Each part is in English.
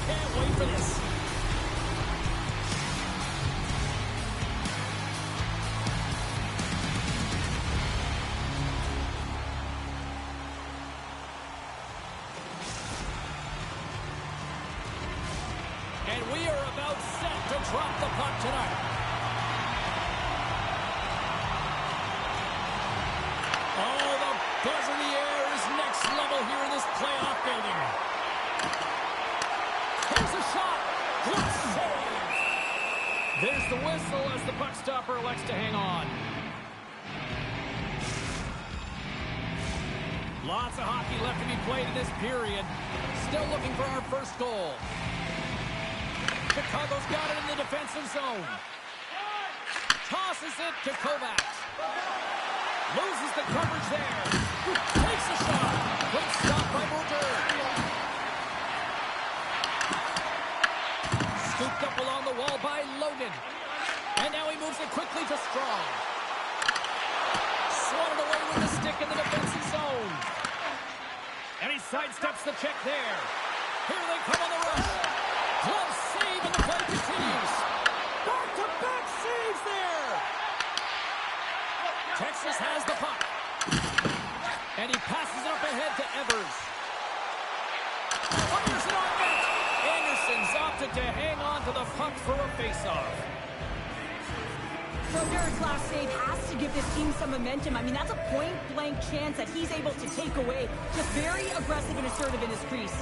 can't wait for this. And we are about set to drop the puck tonight. Oh, the buzz in the air is next level here in this playoff building. Here's a shot. Good save. There's the whistle as the puck stopper elects to hang on. Lots of hockey left to be played in this period. Still looking for our first goal. Chicago's got it in the defensive zone. Tosses it to Kovacs. Loses the coverage there. Takes a shot. Quick stop by Brodeur. Scooped up along the wall by Logan. And now he moves it quickly to Strong. Swatted away with the stick in the defensive zone. And he sidesteps the check there. Here they come on the rush. Glove save and the play continues. Back-to-back saves there. Texas has the puck. And he passes it up ahead to Evers. Fires it on net. Anderson's opted to hang on to the puck for a face-off. Brodeurs' last save has to give this team some momentum. I mean, that's a point-blank chance that he's able to take away. Just very aggressive and assertive in his crease.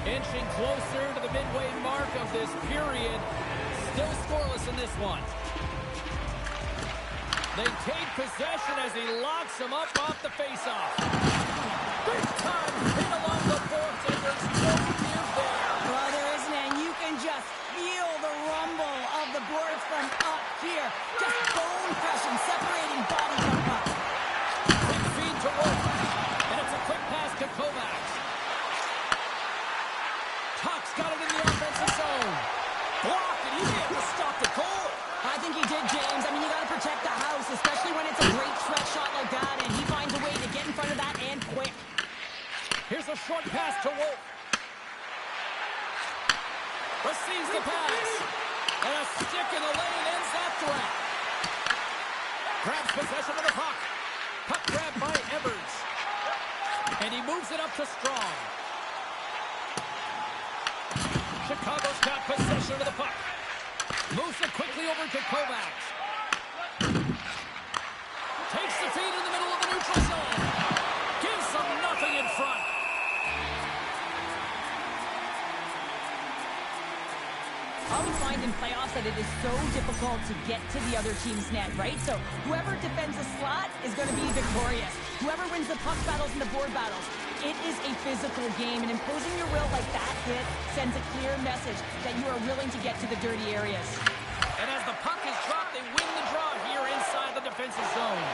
Inching closer to the midway mark of this period. Still scoreless in this one. They take possession as he locks him up off the faceoff. Big time hit along the boards, and there's no give there. Well, there isn't, and you can just feel the rumble of the boards from up here. Just bone crushing, separating body from puck. Quick feed to Wolf, and it's a quick pass to Kovacs. Tuck's got it in the offensive zone. Blocked, and he may have to stop the goal. I think he did, James. I mean, you got to protect the house, especially when it's a great stretch shot like that, and he finds a way to get in front of that and quick. Here's a short pass to Wolf. Receives the pass. And a stick in the lane ends that threat. Grabs possession of the puck. Puck grab by Evers. And he moves it up to Strong. Chicago's got possession of the puck. Moves it quickly over to Kovacs. Takes the feed in the middle of the neutral zone. Gives them nothing in front. I always find in playoffs that it is so difficult to get to the other team's net, right? So whoever defends a slot is going to be victorious. Whoever wins the puck battles and the board battles. It is a physical game, and imposing your will like that hit sends a clear message that you are willing to get to the dirty areas. And as the puck is dropped, they win the draw here inside the defensive zone.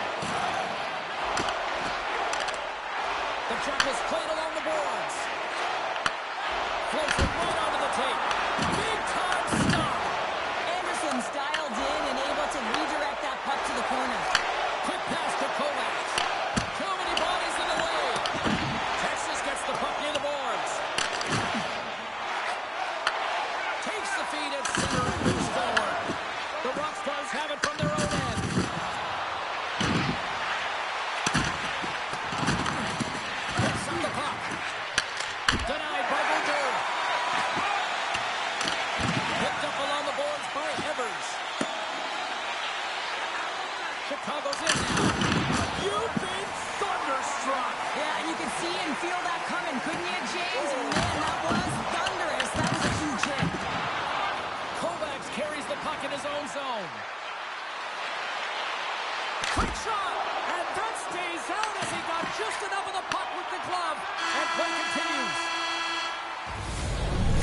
The check is played along the boards. Floats it right onto the tape. Big time stop. Anderson's dialed in and able to redirect that puck to the corner. Quick pass to Kovacs. Too many bodies in the way. Texas gets the puck near the boards. Takes the feed at center and moves forward. The Rockstars have it from their own end. Picks up the puck. Denied by Brodeur. Picked up along the boards by Evers. Chicago's in now. You've been thunderstruck. Yeah, and you can see and feel that coming, couldn't you, James? And man, that was thunderous. That was a huge hit. Kovacs carries the puck in his own zone. Quick shot, and that stays out as he got just enough of the puck with the glove. And play continues.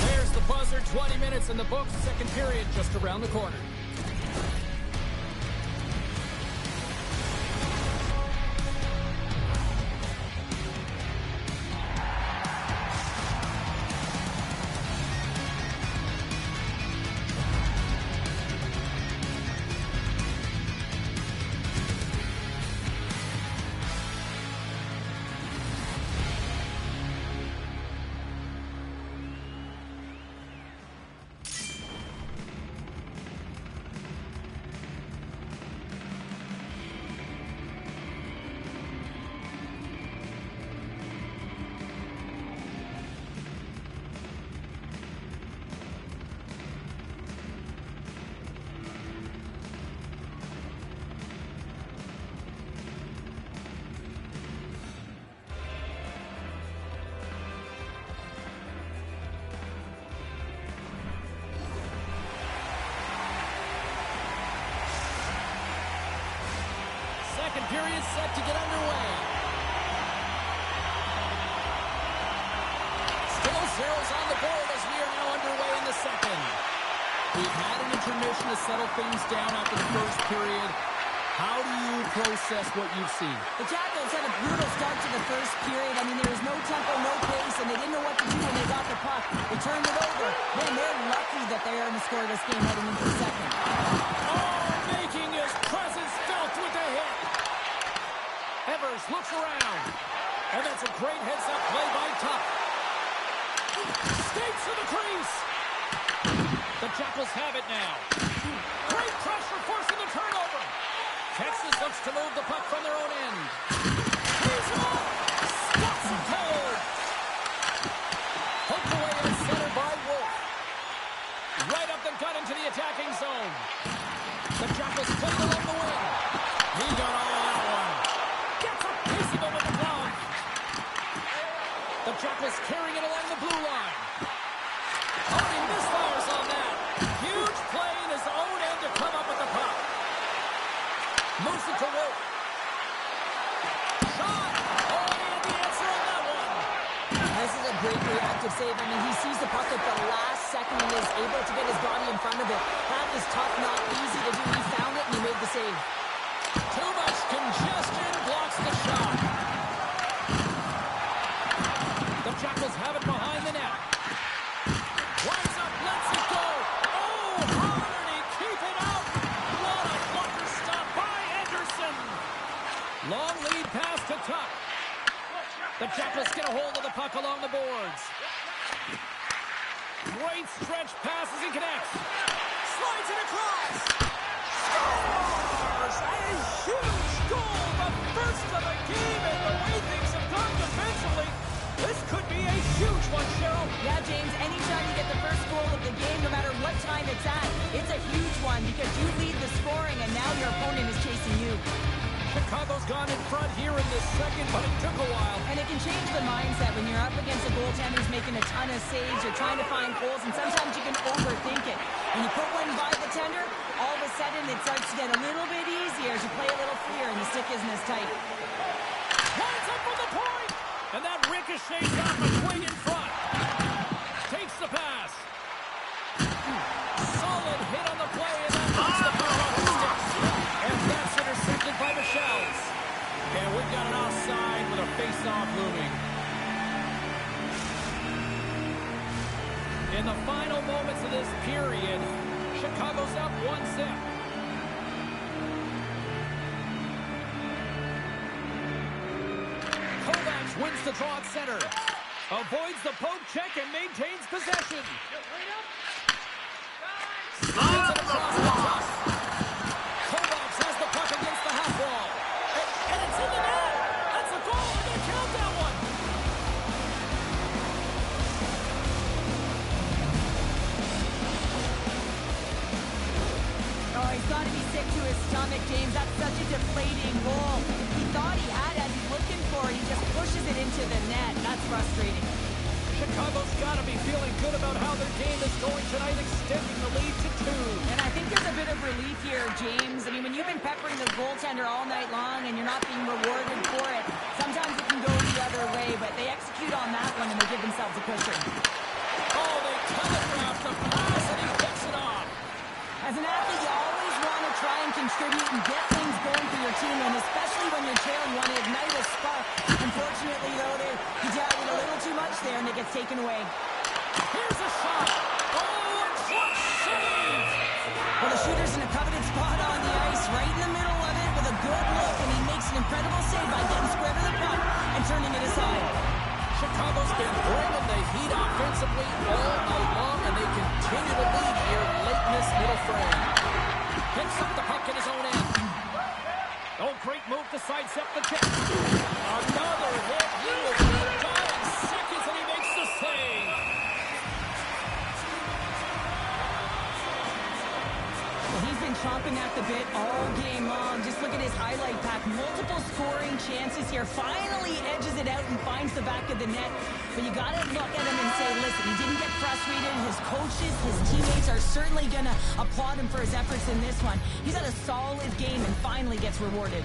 There's the buzzer, 20 minutes in the books. Second period just around the corner. period set to get underway. Still zeros on the board as we are now underway in the second. We've had an intermission to settle things down after the first period. How do you process what you've seen? The Jackals had a brutal start to the first period. I mean, there was no tempo, no pace, and they didn't know what to do when they got the puck. They turned it over. Man, they're lucky that they are in the scoreless game heading into the second. Oh, making his presence felt with a hit. Evers looks around. And that's a great heads-up play by Tuck. Skates to the crease. The Jackals have it now. Great pressure forcing the turnover. Texas looks to move the puck from their own end. He's off. Stops him cold. Poked away at center by Wolf. Right up the gut into the attacking zone. The Jackals played along the wing. He got all of that one. Gets a piece of it with the glove. The Jackals carrying it along the blue line. Oh, he misfires on that. Huge play in his own end to come up with the puck. Moves it to Wolf. Shot! Oh, he had the answer on that one. This is a great reactive save. I mean, he sees the puck at the last second and is able to get his body in front of it. That is tough, not easy to do. He found it and he made the save. Too much congestion blocks the shot. The Jackals have it behind the net. Winds up, lets it go. Oh, how did he keep it out? What a blocker stop by Anderson. Long lead pass to Tuck. The Jackals get a hold of the puck along the boards. Great stretch pass as he connects. Slides it across. Scores! A huge goal, the first of the game, and the way things have gone defensively, this could be a huge one, Cheryl. Yeah, James, anytime you get the first goal of the game, no matter what time it's at, it's a huge one because you lead the scoring and now your opponent is chasing you. Chicago's gone in front here in this second, but it took a while. And it can change the mindset when you're up against a goaltender who's making a ton of saves. You're trying to find goals, and sometimes you can overthink it. When you put one by the tender, all of a sudden it starts to get a little bit easier as you play a little freer and the stick isn't as tight. Lines up from the point! And that ricochets off a swing in front. Takes the pass. Solid hit on the play, and that knocks the puck off the sticks. And that's intercepted by the Chels. And we've got an offside with a face-off looming. In the final moments of this period, Chicago's up 1-0. Kovacs wins the draw at center. Avoids the poke check and maintains possession. Slides it across the top. Kovacs has the puck against the half wall. And it's in the net. That's a goal. They're going to count that one. Oh, he's got to be sick to his stomach, James. That's such a deflating goal. He thought he had it. He's looking for it. He just pushes it into the net. That's frustrating. Chicago's got to be feeling good about how their game is going tonight, extending the lead to 2. And I think there's a bit of relief here, James. I mean, when you've been peppering the goaltender all night long and you're not being rewarded for it, sometimes it can go the other way, but they execute on that one and they give themselves a cushion. Oh, they telegraph the pass and he picks it off. As an athlete, you always want to try and contribute and get things going for your team, and especially when you're trailing, you want to ignite a spark. Unfortunately, though, he tallied a little too much there, and it gets taken away. Here's a shot. Oh, a clutch save. Well, the shooter's in a coveted spot on the ice, right in the middle of it with a good look, and he makes an incredible save by getting square to the puck and turning it aside. Chicago's been bringing the heat offensively all night long, and they continue to lead here late in this middle frame. Picks up the puck in his own end. Oh, great move to sidestep the check. Another hit. He was dying seconds, and he makes the save. Well, he's been chomping at the bit all game long. Just look at his highlight pack. Multiple scoring chances here. Finally edges it out and finds the back of the net. But you got to look at him and say, listen, he didn't get frustrated. His coaches, his teammates are certainly going to applaud him for his efforts in this one. He's had a solid game and finally gets rewarded.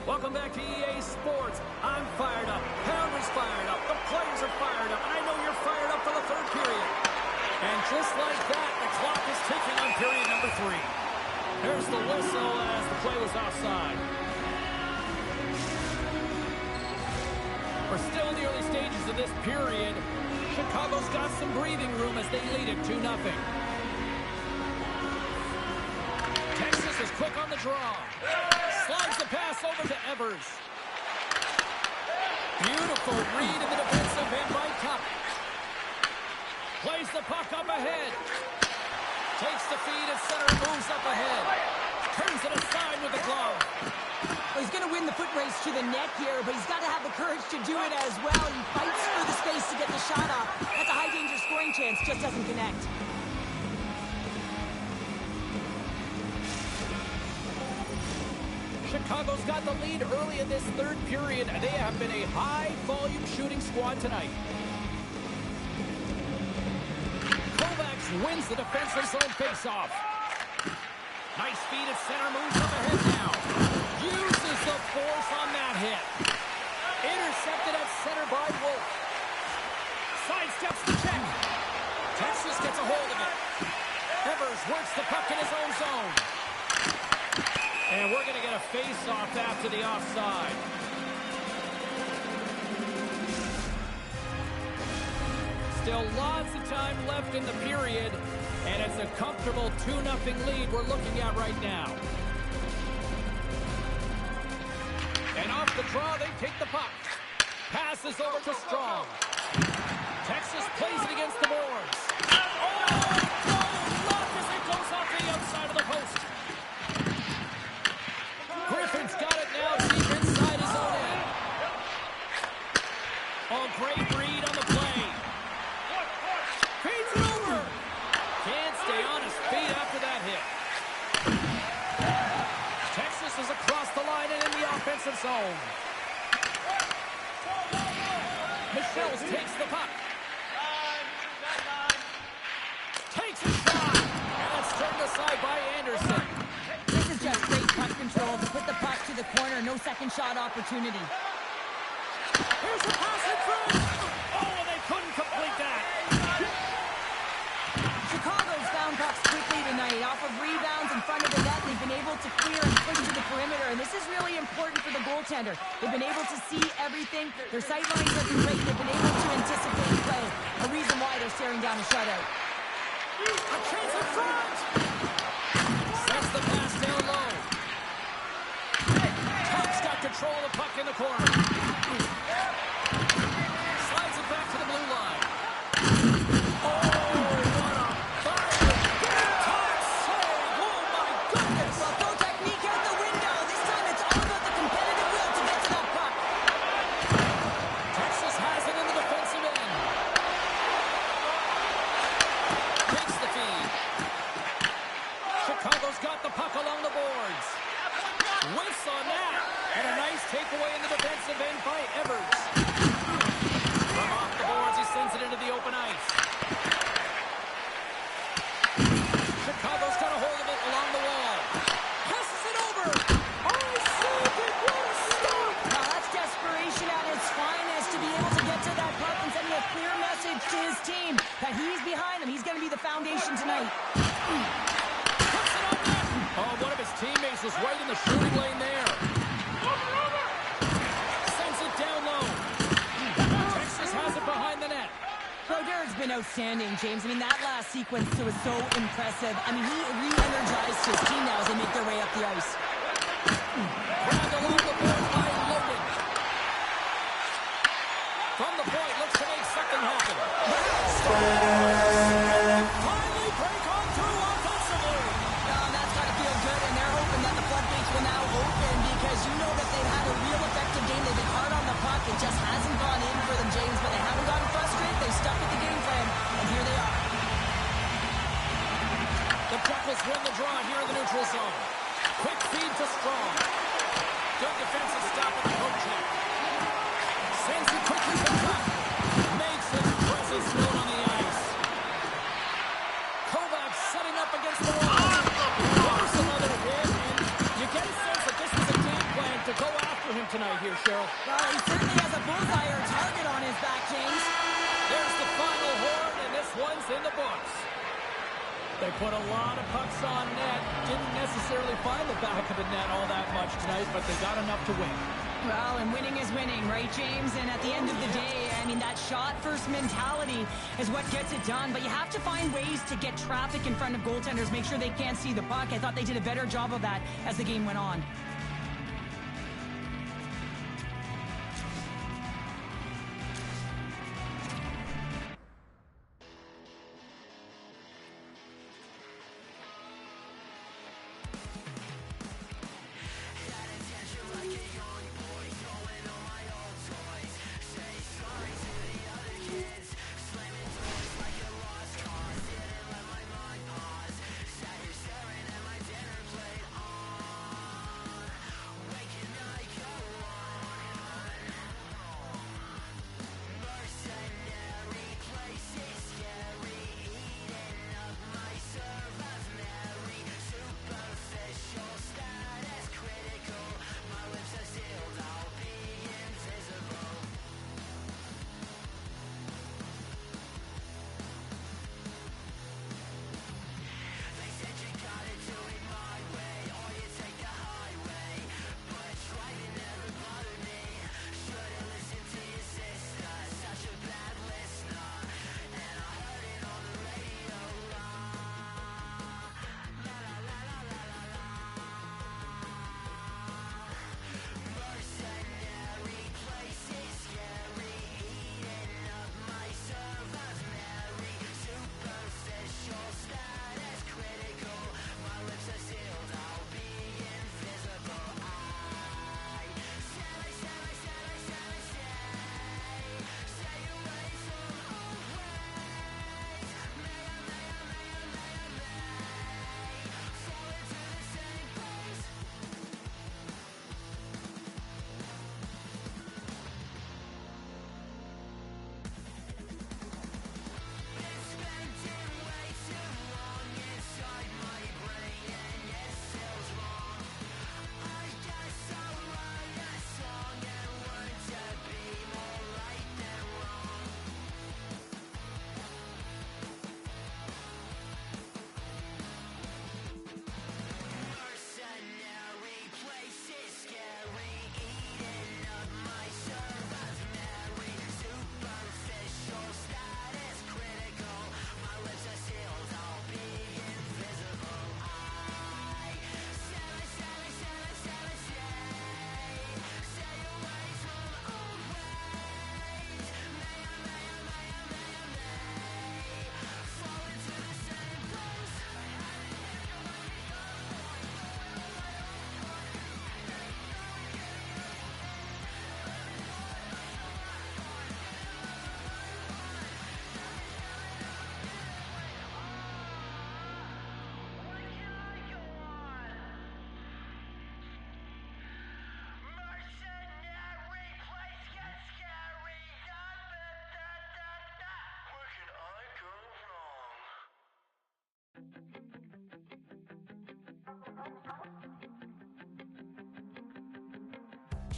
Welcome back to EA Sports. I'm fired up. Pounder's fired up. The players are fired up. And I know you're fired up for the third period. And just like that, the clock is ticking on period number 3. There's the whistle as the play was offside. We're still in the early stages of this period. Chicago's got some breathing room as they lead it 2-0. Texas is quick on the draw. Slides the pass over to Evers. Beautiful read in the defensive end by Cup. Plays the puck up ahead. Takes the feed at center and moves up ahead. Turns it aside with the glove. Well, he's going to win the foot race to the net here, but he's got to have the courage to do it as well. He fights for the space to get the shot off. That's a high-danger scoring chance, just doesn't connect. Chicago's got the lead early in this third period. They have been a high-volume shooting squad tonight. Kovacs wins the defensive zone faceoff. Nice feed at center, moves up ahead now. Uses the force on that hit. Intercepted at center by Wolf. Sidesteps the check. Texas gets a hold of it. Evers works the puck in his own zone. And we're going to get a face-off after the offside. Still lots of time left in the period, and it's a comfortable 2-0 lead we're looking at right now. And off the draw, they take the puck. Passes over to Strong. Texas plays it against the boards. Oh, block as it goes off the outside of the post. Griffin's got it now deep inside his own end. Oh, great read on the play. Feeds it over. Can't stay on his feet after that hit. Texas is across the line and in the offensive zone. Michels takes the puck. Takes a shot. And it's turned aside by Anderson. This is just great puck control to put the puck to the corner. No second shot opportunity. Here's the pass in front. Oh, and they couldn't complete that. Chicago's found pucks quickly tonight. Off of rebounds in front of the net, they've been able to clear and push to the perimeter, and this is really important for the goaltender. They've been able to see everything. Their sight lines have been great. They've been able to anticipate play. A reason why they're staring down a shutout. A chance in front. Sets the pass down low. Tuck's got control of the puck in the corner. Slides it back to the blue line. Oh, what a fire. Tuck save. Oh, my goodness. Well, throw technique out the window. This time it's all about the competitive will to get to that puck. Texas has it in the defensive end. Takes the feed. Chicago's got the puck along the boards. Whiffs on that. And a nice takeaway in the defensive end by Evers. From off the boards, he sends it into the open ice. Chicago's got a hold of it along the wall. Passes it over. Oh, saved it. What a stop. Now that's desperation at its finest to be able to get to that puck and sending a clear message to his team that he's behind them. He's going to be the foundation tonight. Puts it on net. Oh, one of his teammates was right in the shooting lane there. Sends it down low. Texas has it behind the net. Brodeur has been outstanding, James. I mean, that last sequence was so impressive. I mean, he re-energized his team now as they make their way up the ice. Grabbed along the board by Logan. From the point, looks to make something happen. Finally break on through offensively. That's got to feel good, and they're hoping that the floodgates will now open because you know that they've had a real effective game. They've been hard on the puck. It just hasn't gone in for them, James, but they haven't gotten frustrated. They've stuck with the game plan, and here they are. The Jackals win the draw here in the neutral zone. Quick feed to Strong. Good defensive stop with the poke check. Sends it quickly to Cup. Makes his presence known on the ice. Kovacs setting up against the wall. There's another hit, and you get a sense that this is a game plan to go after here, Cheryl. Well, he certainly has a bullseye or target on his back, James. There's the final horn, and this one's in the books. They put a lot of pucks on net. Didn't necessarily find the back of the net all that much tonight, but they got enough to win. Well, and winning is winning, right, James? And at the end of the day, I mean, that shot-first mentality is what gets it done. But you have to find ways to get traffic in front of goaltenders, make sure they can't see the puck. I thought they did a better job of that as the game went on.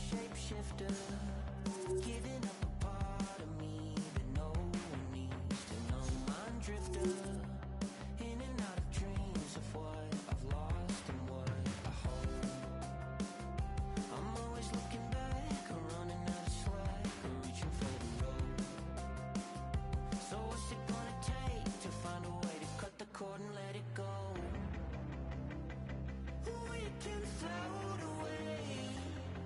Shapeshifter, giving up a part of me that no one needs to know. Mind drifter, in and out of dreams of what I've lost and what I hold. I'm always looking back, or running out of slack, or reaching for the road. So what's it gonna take to find a way to cut the cord and let it go? We can float away,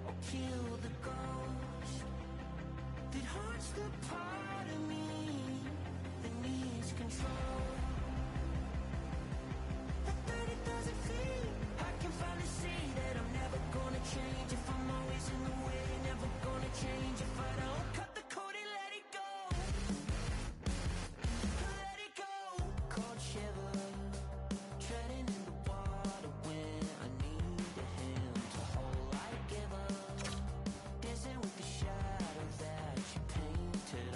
or kill the ghost that haunts the part of me that needs control. At 30,000 feet, I can finally see that I'm never gonna change. If I'm always in the way, never gonna change. If I don't cut the cord and let it go, let it go. Cold shiver, treading in the water when I need a hand to hold. I give up, dancing with the shadow that you painted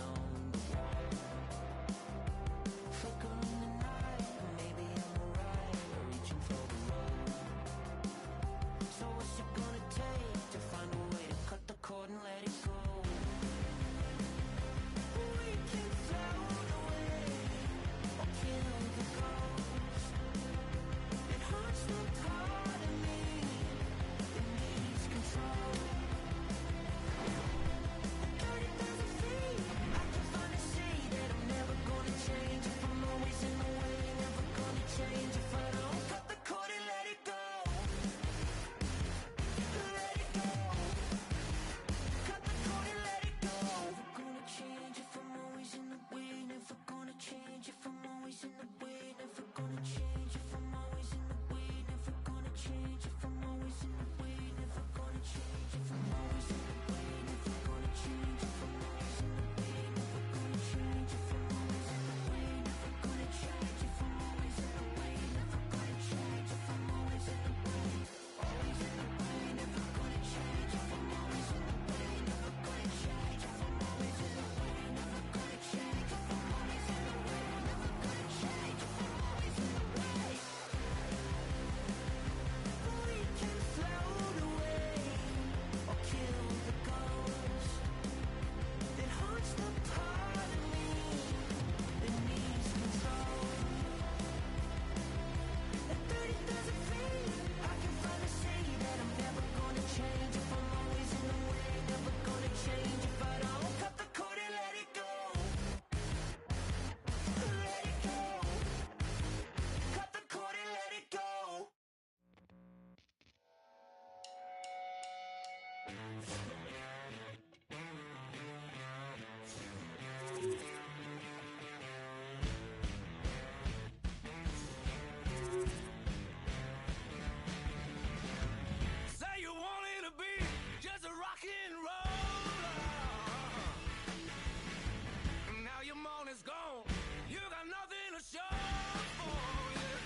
Say you wanted to be just a rock and roll. Now your money's gone. You got nothing to show for it.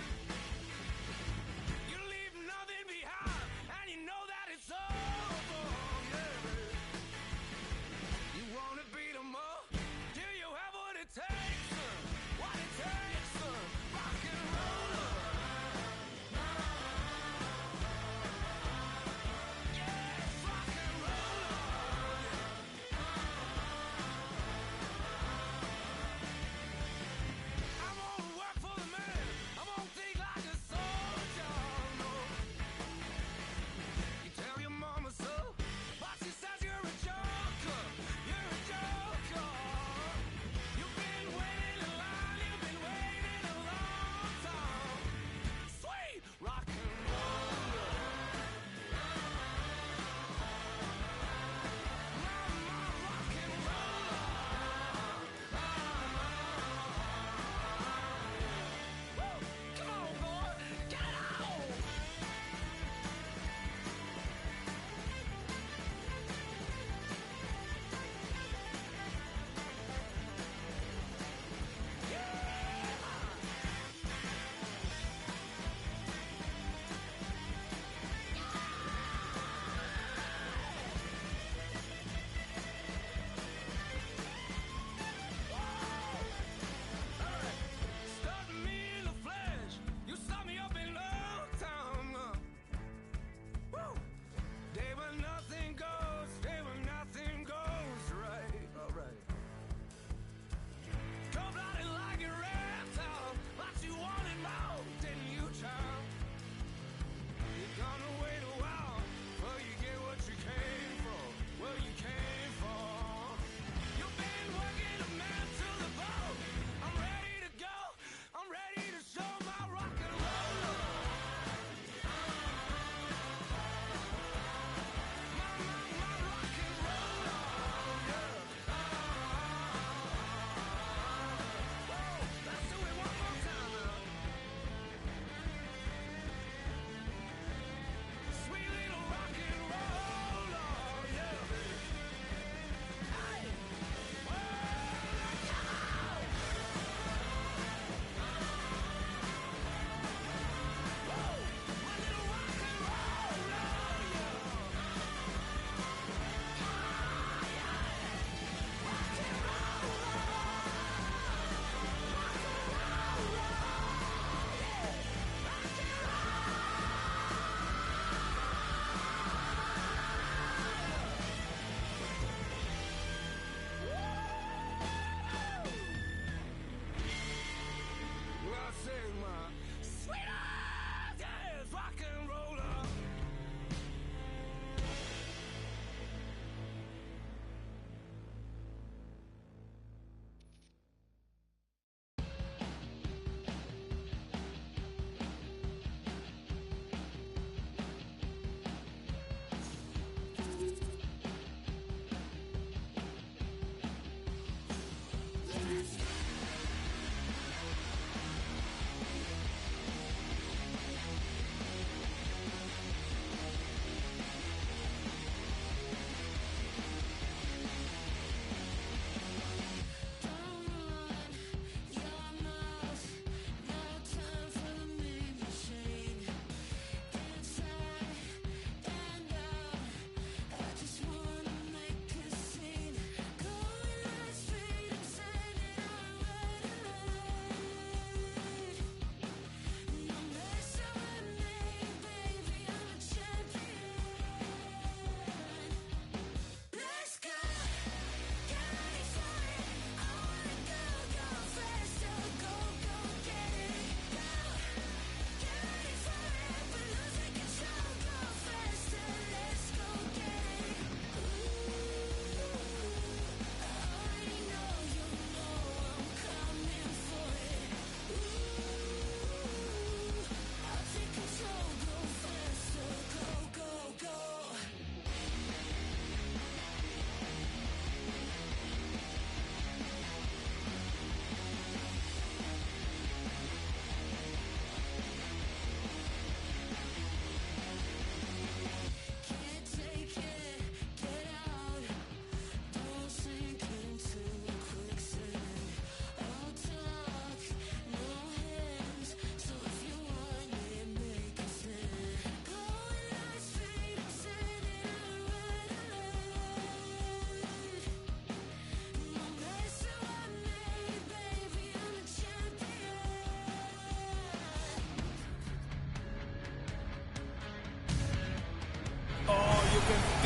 You leave nothing behind, and you know that it's over. Yeah.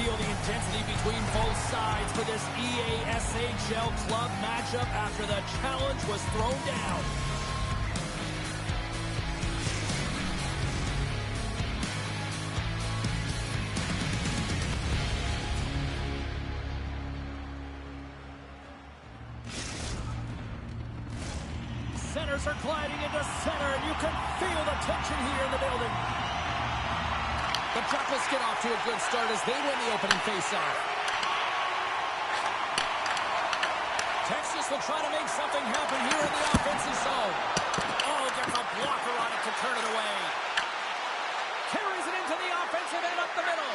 feel the intensity between both sides for this EASHL club matchup after the challenge was thrown down. Centers are gliding into center, and you can feel the tension here in the building. The Jackals get off to a good start as they win the opening faceoff. Texas will try to make something happen here in the offensive zone. Oh, gets a blocker on it to turn it away. Carries it into the offensive end up the middle.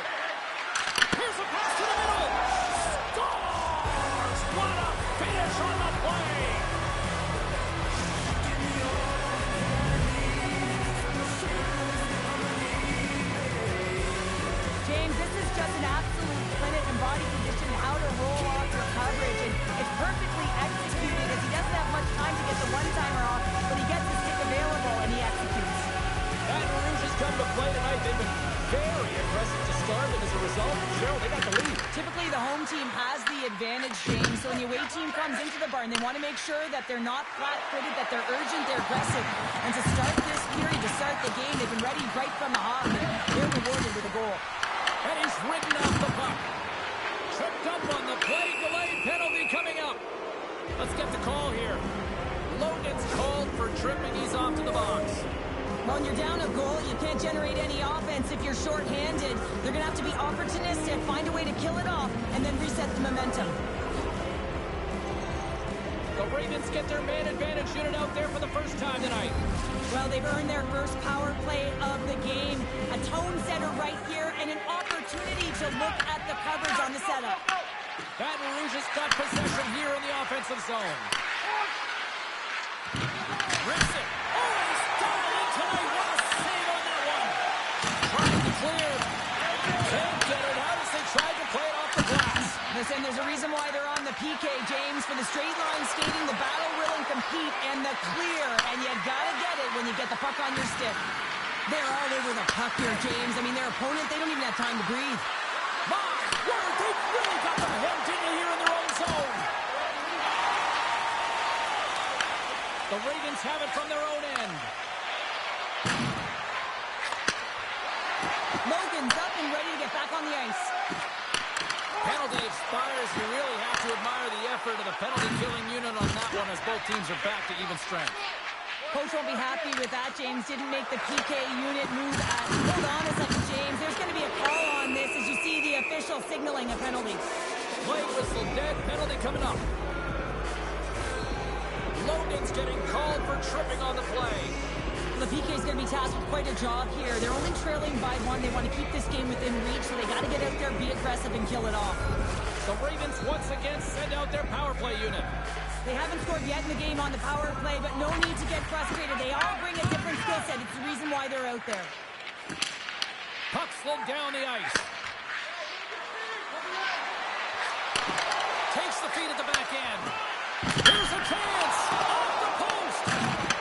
Here's a pass to the middle. Scores! What a finish on the play! James, this is just an absolute clinic and body condition how to roll off your coverage, and it's perfectly executed as he doesn't have much time to get the one-timer off, but he gets the stick available and he executes. Baton Rouge has come to play tonight. They've been very aggressive to start, and as a result, Chel, they got the lead. Typically, the home team has the advantage, James, so when the away team comes into the barn, they want to make sure that they're not flat-footed, that they're urgent, they're aggressive. And to start this period, to start the game, they've been ready right from the hop, and they're rewarded with a goal. And he's ridden off the puck. Tripped up on the play, delayed penalty coming up. Let's get the call here. Logan's called for tripping. He's off to the box. When you're down a goal, you can't generate any offense if you're short-handed. They're going to have to be opportunistic, find a way to kill it off, and then reset the momentum. The Ravens get their man advantage unit out there for the first time tonight. Well, they've earned their first power play of the game. A tone setter right here and an opportunity to look at the coverage on the setup. Baton Rouge has got possession here in the offensive zone. Rips it. Oh, he's dialed tonight. What a save on that one. Trying to clear. Can't get it out as they tried to play it off the glass. Listen, there's a reason why they're on the PK, James. For the straight line skating, the battle will and compete, and the clear. And you gotta get it when you get the puck on your stick. They're all over the puck here, James. I mean, their opponent, they don't even have time to breathe. My word, they really got them hemmed in here in their own zone. The Ravens have it from their own end. Logan's up and ready to get back on the ice. Penalty expires. You really have to admire the effort of the penalty-killing unit on that one as both teams are back to even strength. Coach won't be happy with that, James. Didn't make the PK unit move at. Hold on a second, James. There's going to be a call on this as you see the official signaling a penalty. Play whistle dead. Penalty coming up. Logan's getting called for tripping on the play. The PK is going to be tasked with quite a job here. They're only trailing by one. They want to keep this game within reach, so they got to get out there, be aggressive, and kill it off. The Ravens once again send out their power play unit. They haven't scored yet in the game on the power play, but no need to get frustrated. They all bring a different skill set. It's the reason why they're out there. Puck slid down the ice. Takes the feed at the back end. Here's a chance. Off the post.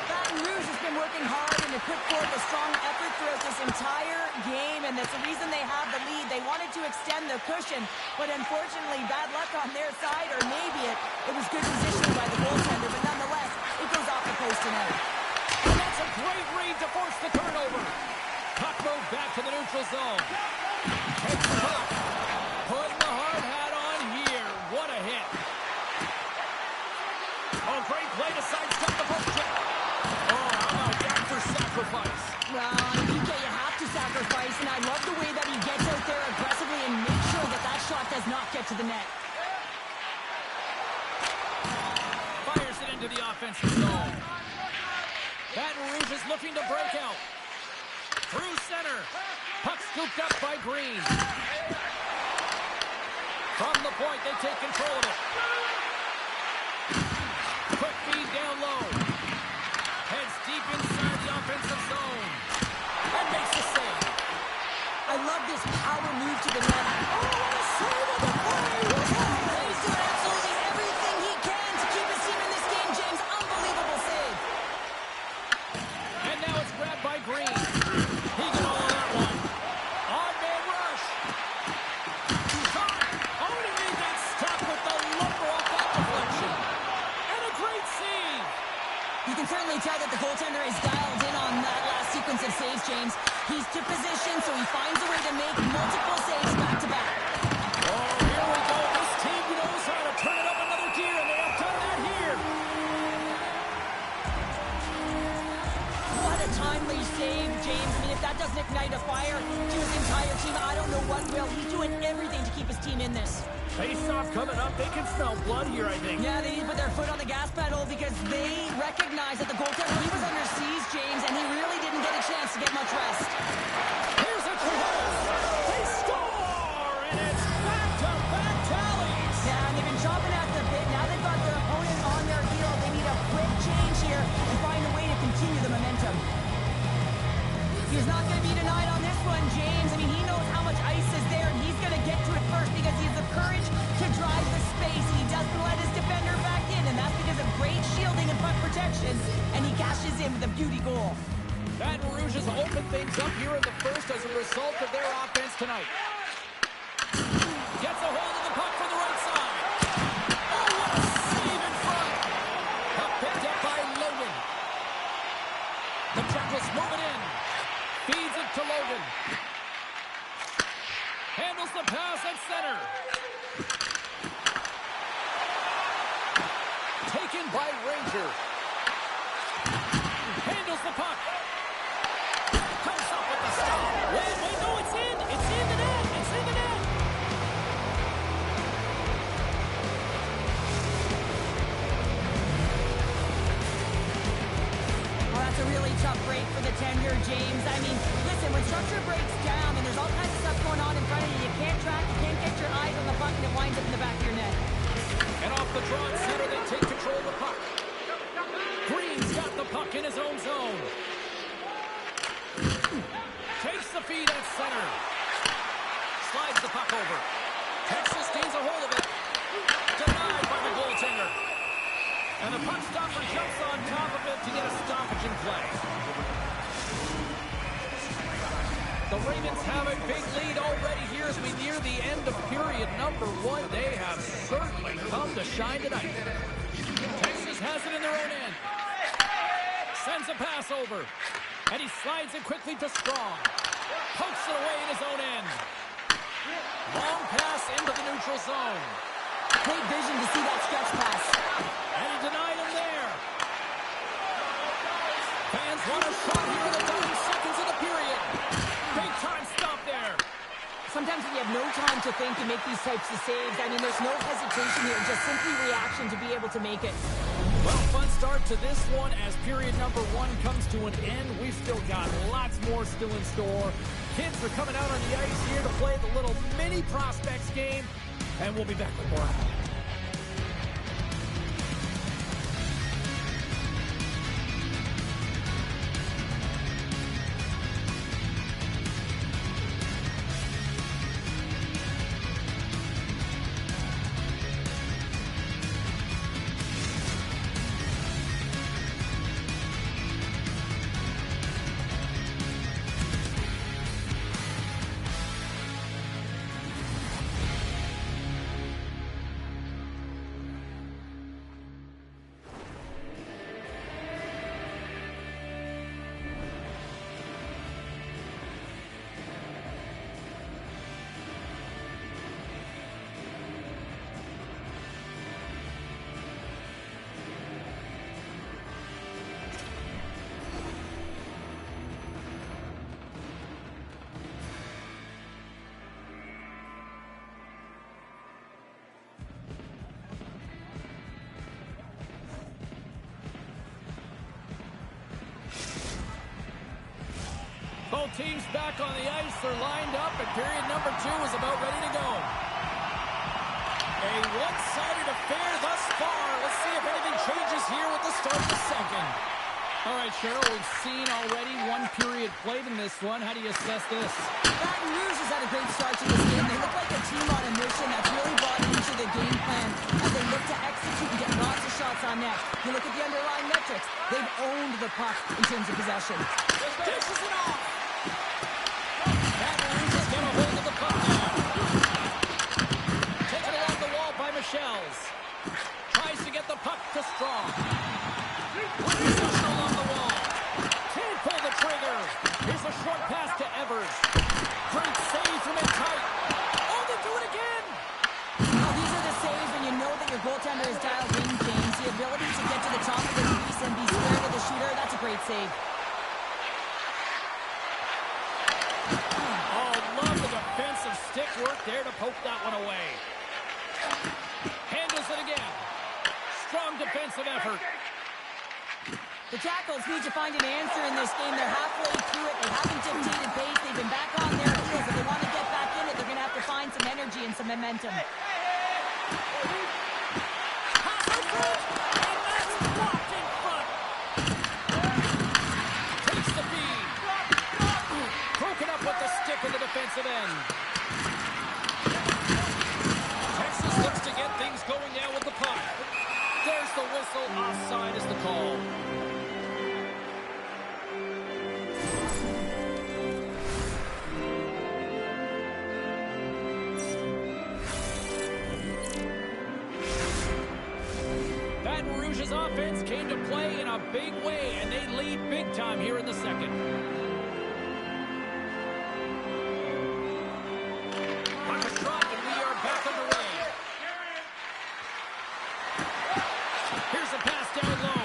Baton Rouge has been working hard and to put forth a strong effort throughout this entire game, and that's the reason they have the lead. They wanted to extend the cushion, but unfortunately, bad luck on their side, or maybe it was good positioning by the goaltender, but nonetheless, it goes off the post and out. And that's a great read to force the turnover. Puck moved back to the neutral zone. Takes the puck. Putting the hard hat on here. What a hit. Oh, great play to sidestep the post check. Oh, how about that for sacrifice? Well, on a PK, you have to sacrifice, and I love the way that he gets out there aggressively and makes sure that that shot does not get to the net. Fires it into the offensive zone. Baton Rouge is looking to break out. Through center. Puck scooped up by Green. From the point, they take control of it. Quick feed down low. Heads deep inside the offensive zone. And makes the save. I love this power move to the net. Oh, what a save of the play! He's doing absolutely everything he can to keep his team in this game, James. Unbelievable save. And now it's grabbed by Green. He got all of that one. On man rush. team in this. Face-off coming up. They can smell blood here, I think. Yeah, they need to put their foot on the gas pedal because they recognize that the goaltender, he was under siege, James, and he really didn't get a chance to get much rest. Here's a close. They score, and it's back-to-back tallies. Yeah, and they've been chomping at the bit. Now they've got their opponent on their heel. They need a quick change here and find a way to continue the momentum. He's not going to be denied on this one, James. I mean, he knows how much ice is there, and he's going to get to it first because he has the courage to drive the space. He doesn't let his defender back in, and that's because of great shielding and front protection, and he cashes in with a beauty goal. Baton Rouge has opened things up here in the first as a result of their offense tonight. Gets a hold of the puck from the right side. Oh, what a save in front. Puck picked up by Logan. The Jackals move it in. Feeds it to Logan. Handles the pass at center. Taken by Ranger. Handles the puck. Comes up with the stop. Wait, no, it's in. It's in the net. It's in the net. Well, that's a really tough break for the tender, James. I mean, listen, when structure breaks down and there's all kinds of stuff going on in front of you, you can't track, you can't get your eyes on the puck, and it winds up in the back of your net. And off the draw at center, they take control of the puck. Green's got the puck in his own zone. Takes the feed at center. Slides the puck over. Texas gains a hold of it. Denied by the goaltender. And the puck stopper jumps on top of it to get a stoppage in play. The Ravens have a big lead already here as we near the end of period number 1. They have certainly come to shine tonight. Texas has it in their own end. Sends a pass over. And he slides it quickly to Strong. Pokes it away in his own end. Long pass into the neutral zone. Great vision to see that stretch pass. And he denied him there. Fans want a shot here in the dying seconds of the period. Big time stop there. Sometimes when you have no time to think and make these types of saves, I mean, there's no hesitation here, just simply reaction to be able to make it. Well, fun start to this one as period number 1 comes to an end. We've still got lots more still in store. Kids are coming out on the ice here to play the little mini prospects game, and we'll be back with more. Both teams back on the ice. They're lined up, and period number 2 is about ready to go. A one-sided affair thus far. Let's see if anything changes here with the start of the second. All right, Cheryl, we've seen already one period played in this one. How do you assess this? Baton Rouge has had a great start to this game. They look like a team on a mission that's really bought into the game plan as they look to execute and get lots of shots on net. You look at the underlying metrics. They've owned the puck in terms of possession. Dishes it off. Baton Rouge has got a hold of the puck now. Taken along the wall by Michel's. Tries to get the puck to Strong. Reception along the wall. Can't pull the trigger. Here's a short pass to Evers. Great save from in tight. Oh, they do it again. Now, these are the saves when you know that your goaltender is dialed in, James. The ability to get to the top of the crease and be square to the shooter, that's a great save. Oh, love the defensive Impressive stick work there to poke that one away. Handles it again. Strong defensive effort. The Jackals need to find an answer in this game. They're halfway through it. They haven't dictated pace. They've been back on their heels. If they want to get back in it, they're going to have to find some energy and some momentum. Takes the feed. Broken up with the stick in the defensive end. Texas looks to get things going now with the puck. There's the whistle. Offside is the call. Baton Rouge's offense came to play in a big way, and they lead big time here in the second. Puck is dropped, and we are back underway. Here's a pass down low.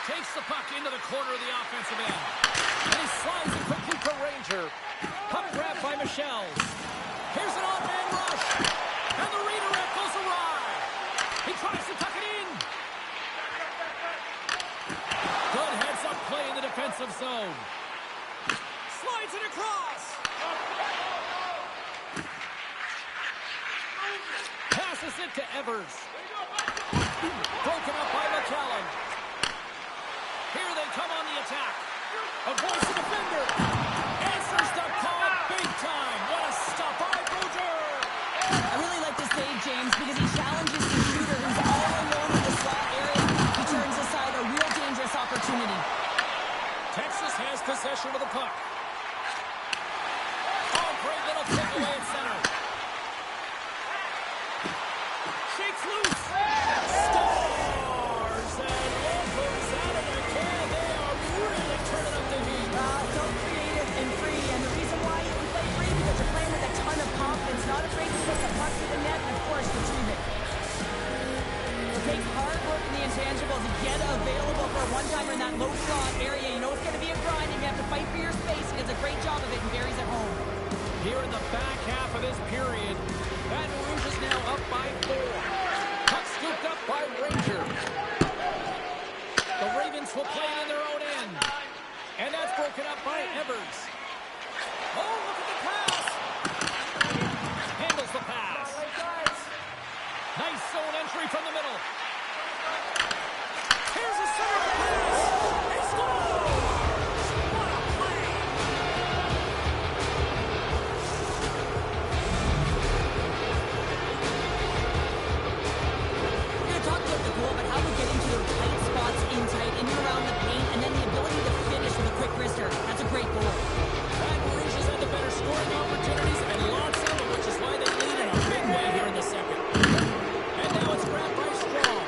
Takes the puck into the corner of the offensive end. And he slides it quickly for Ranger. Puck grab by Chel. Here's an off-man rush. And the redirect goes awry. He tries to tuck it in. Good heads-up play in the defensive zone. Slides it across. Passes it to Evers. Broken up by McCallum. Here they come on the attack. Avoids the defender. Answers the call big time. What a stop by Bouger. I really like this save, James, because he challenges the shooter who's all alone in the slot area. He turns aside a real dangerous opportunity. Texas has possession of the puck. Oh, great little takeaway at center. Shakes loose. Stars and Wolfers out of their can. They are really turning up the heat. So creative and free, and the reason why you can play free because you're playing with a ton of confidence, not afraid to put the puck to the net, and of course retrieve it. It takes hard work in the intangibles to get available for a one-timer in that low slot area. You know it's going to be a grind, and you have to fight for your space. He does a great job of it, and Barry's at home. Here in the back half of this period, Baton Rouge is now up by 4. Puck scooped up by Ranger. The Ravens will play it in their own end. And that's broken up by Evers. Oh, look at the pass. Handles the pass. Nice zone entry from the middle. Here's a center pass. He scores! What a play! We're going to talk about the goal, but how we get into those tight spots in tight, in and around the paint, and then the ability to finish with a quick wrister. That's a great goal. Baton Rouge has had the better scoring opportunities and lots of them, which is why they lead in a big way here in the second. And now it's grabbed by Strong.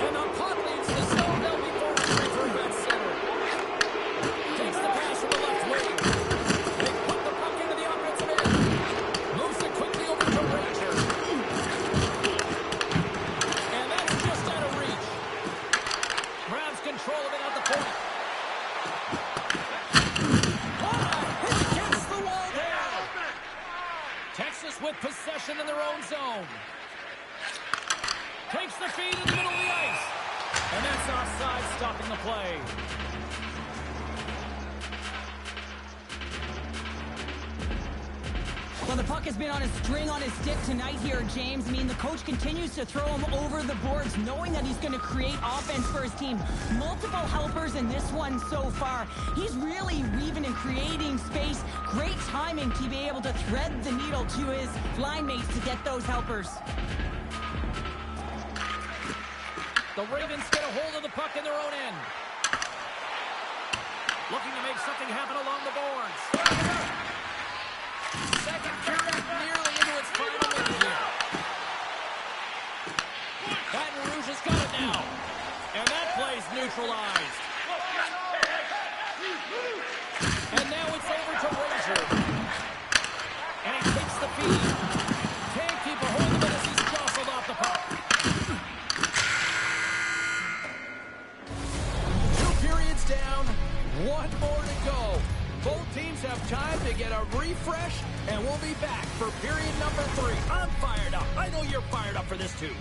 And the puck leaves the zone. They'll be forced to return at center. Takes the pass from the left wing. They put the puck into the offensive end. Moves it quickly over to Ranger. And that's just out of reach. Grabs control of it at the point. Hit against the wall there. Texas with possession in their own zone. Takes the feed in the middle of the ice. And that's offside, stopping the play. Well, the puck has been on a string on his stick tonight here, James. I mean, the coach continues to throw him over the boards, knowing that he's going to create offense for his team. Multiple helpers in this one so far. He's really weaving and creating space. Great timing to be able to thread the needle to his line mates to get those helpers. The Ravens get a hold of the puck in their own end. Looking to make something happen along the boards. Second period nearly into its final minute here. Baton Rouge has got it now. And that play's neutralized. And now it's over to Ranger. And he takes the feed. Can't keep a hold of it as he's jostled off the puck. 2 periods down, 1 more to go. Both teams have time to refresh, and we'll be back for period number 3. I'm fired up. I know you're fired up for this too.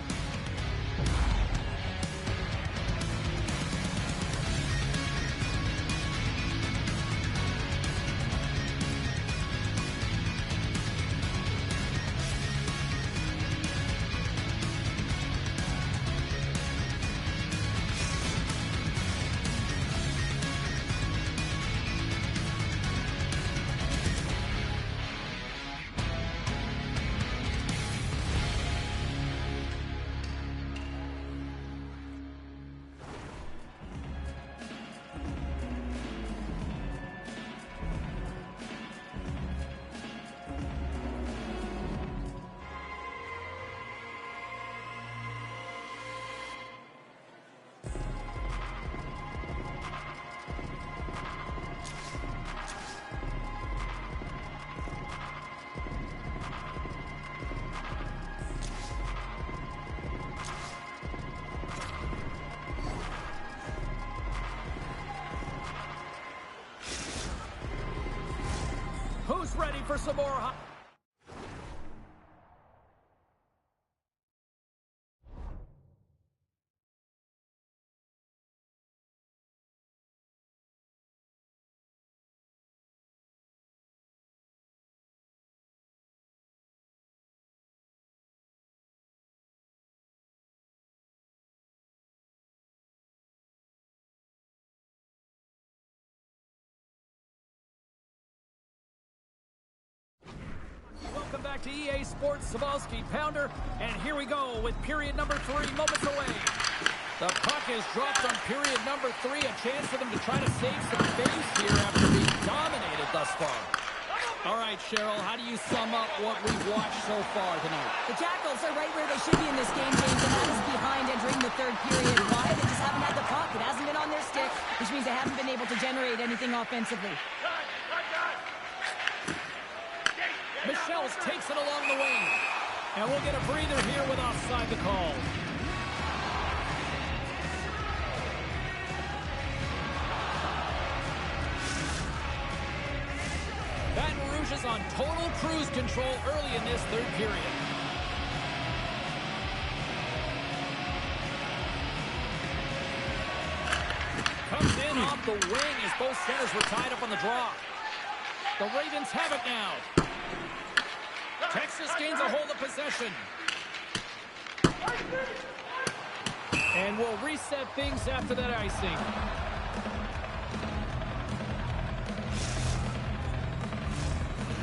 Who's ready for some more hot? Welcome back to EA Sports Sabalski Pounder, and here we go with period number 3 moments away. The puck is dropped on period number 3, a chance for them to try to save some face here after being dominated thus far. All right, Cheryl, how do you sum up what we've watched so far tonight? The Jackals are right where they should be in this game, James, and that is behind entering the third period. Why? They just haven't had the puck. It hasn't been on their stick, which means they haven't been able to generate anything offensively. Michels takes it along the wing. And we'll get a breather here with offside the call. Baton Rouge is on total cruise control early in this third period. Comes in off the wing as both centers were tied up on the draw. The Ravens have it now. Texas gains a hold of possession. And we'll reset things after that icing.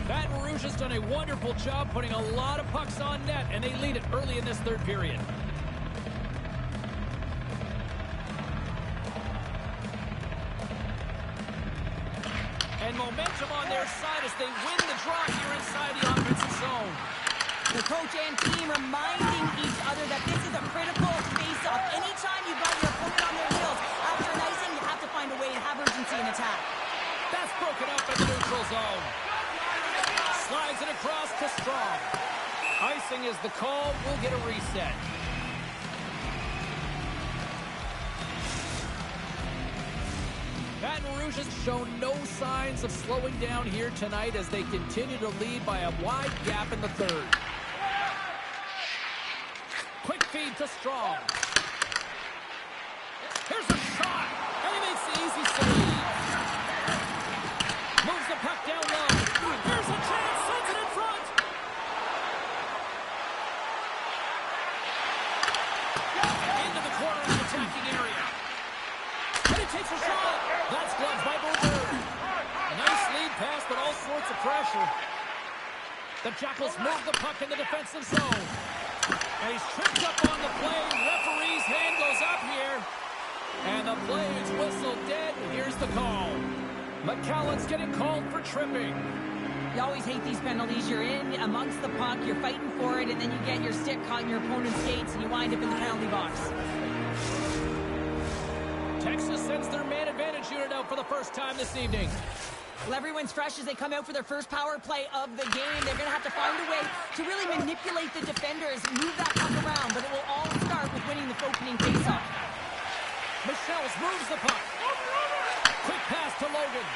Baton Rouge has done a wonderful job putting a lot of pucks on net, and they lead it early in this third period. And momentum on their side as they win the draw here inside the offensive zone. The coach and team reminding each other that this is a critical face-off. Anytime you've got your opponent on their heels, after an icing, you have to find a way to have urgency in attack. That's broken up in the neutral zone. Slides it across to Strong. Icing is the call. We'll get a reset. Baton Rouge has shown no signs of slowing down here tonight as they continue to lead by a wide gap in the third. Quick feed to Strong. Here's a shot, and he makes the easy save. Moves the puck down low. Here's a chance, sends it in front. Into the corner of the attacking area. And he takes a shot. That's gloves by Booker. Nice lead pass, but all sorts of pressure. The Jackals move the puck in the defensive zone. And he's tripped up on the play. Referee's hand goes up here. And the play is whistled dead. Here's the call. McCallan's getting called for tripping. You always hate these penalties. You're in amongst the puck, you're fighting for it, and then you get your stick caught in your opponent's skates, and you wind up in the penalty box. Texas sends their man advantage unit out for the first time this evening. Well, everyone's fresh as they come out for their first power play of the game. They're going to have to find a way to really manipulate the defenders, move that puck around, but it will all start with winning the opening faceoff. Michels moves the puck. Quick pass to Logan.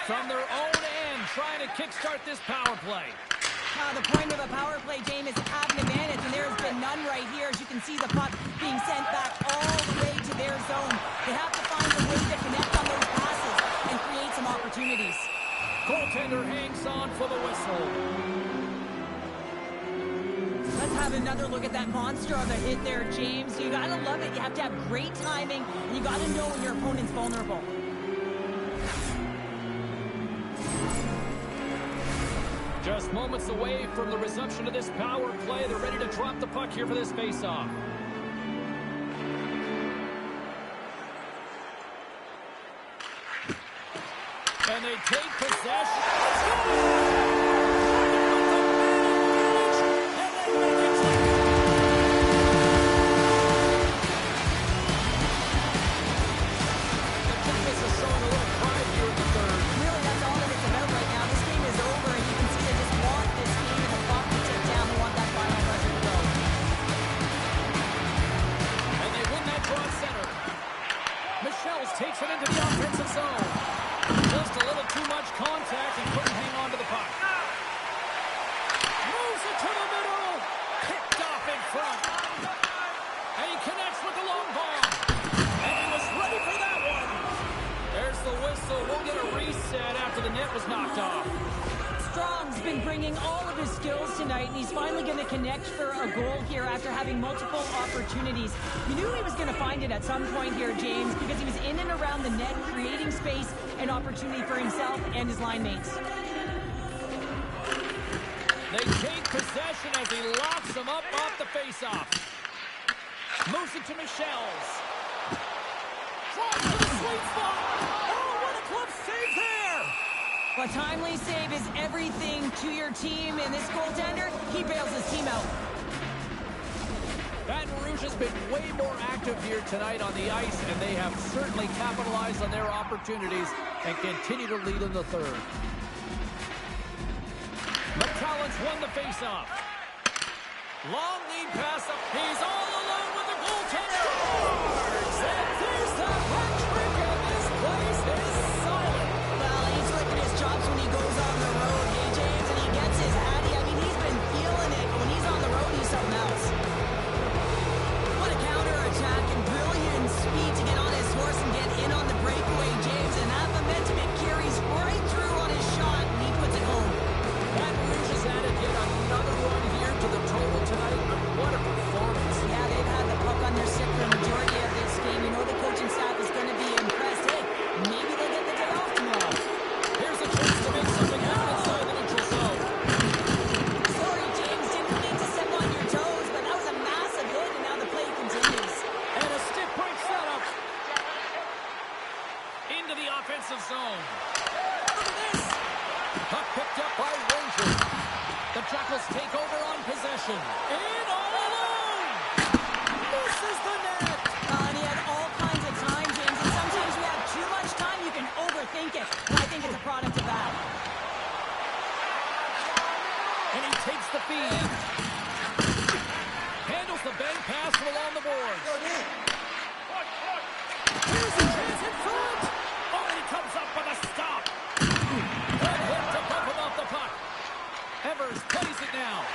From their own end, trying to kickstart this power play. The point of a power play, James, is to have an advantage, and there has been none right here. As you can see, the puck being sent back all the way to their zone. They have to find a way to connect on those passes and create some opportunities. Goaltender hangs on for the whistle. Let's have another look at that monster of a hit there, James. You gotta love it. You have to have great timing, and you gotta know when your opponent's vulnerable. Just moments away from the resumption of this power play. They're ready to drop the puck here for this face-off. And they take possession. The Jackets are showing a little pride here in the third. Really, that's all that it's about right now. This game is over, and you can see they just want this game and the clock to tick down. They want that final buzzer to go. And they win that draw center. Michels takes it into the offensive zone. Just a little too much contact and couldn't hang on to the puck. Moves it to the middle. Picked off in front. And he connects with the long ball. And he was ready for that one. There's the whistle. We'll get a reset after the net was knocked off. Strong's been bringing all of his skills tonight, and he's finally going to connect for a goal here after having multiple opportunities. You knew he was going to find it at some point here, James, because he was in and around the net, creating space and opportunity for himself and his line mates. They take possession as he locks them up off the faceoff. Moves it to Michels. Drops to the sweet spot. Oh, what a glove save there! A timely save is everything to your team, and this goaltender, he bails his team out. Baton Rouge has been way more active here tonight on the ice, and they have certainly capitalized on their opportunities and continue to lead in the third. McCallum's won the faceoff. Long lead pass up. He's all alone with the goaltender. And there's the hat trick, and this place is silent. Well, he's licking his chops when he goes on the road, hey, James, and he gets his hattie. I mean, he's been feeling it. When he's on the road, he's something else. What a counterattack and brilliant speed to get on his horse and get in on the breakaway, James, and that momentum it carries right through on his shot, and he puts it home. Baton Rouge has added yet another one here to the total tonight. What a performance. Yeah, they've had the puck on their stick for the majority of this game. You know the coaching staff is going to be impressed. Hey, maybe they'll get the day off tomorrow. Here's a chance to make something happen inside the neutral zone. Sorry, James, didn't mean to step on your toes, but that was a massive hit, and now the play continues. And a stiff break setup. Into the offensive zone. Look at this. Puck picked up by Ranger. The Jackals take over on possession. In all alone. Misses the net. And he had all kinds of time, James, and sometimes you have too much time, you can overthink it. And I think it's a product of that. And he takes the feed. Handles the bank pass from along the boards. Here's a chance in front. Oh, and he comes up with a stop. Good hit to bump him off the puck. Evers plays it now.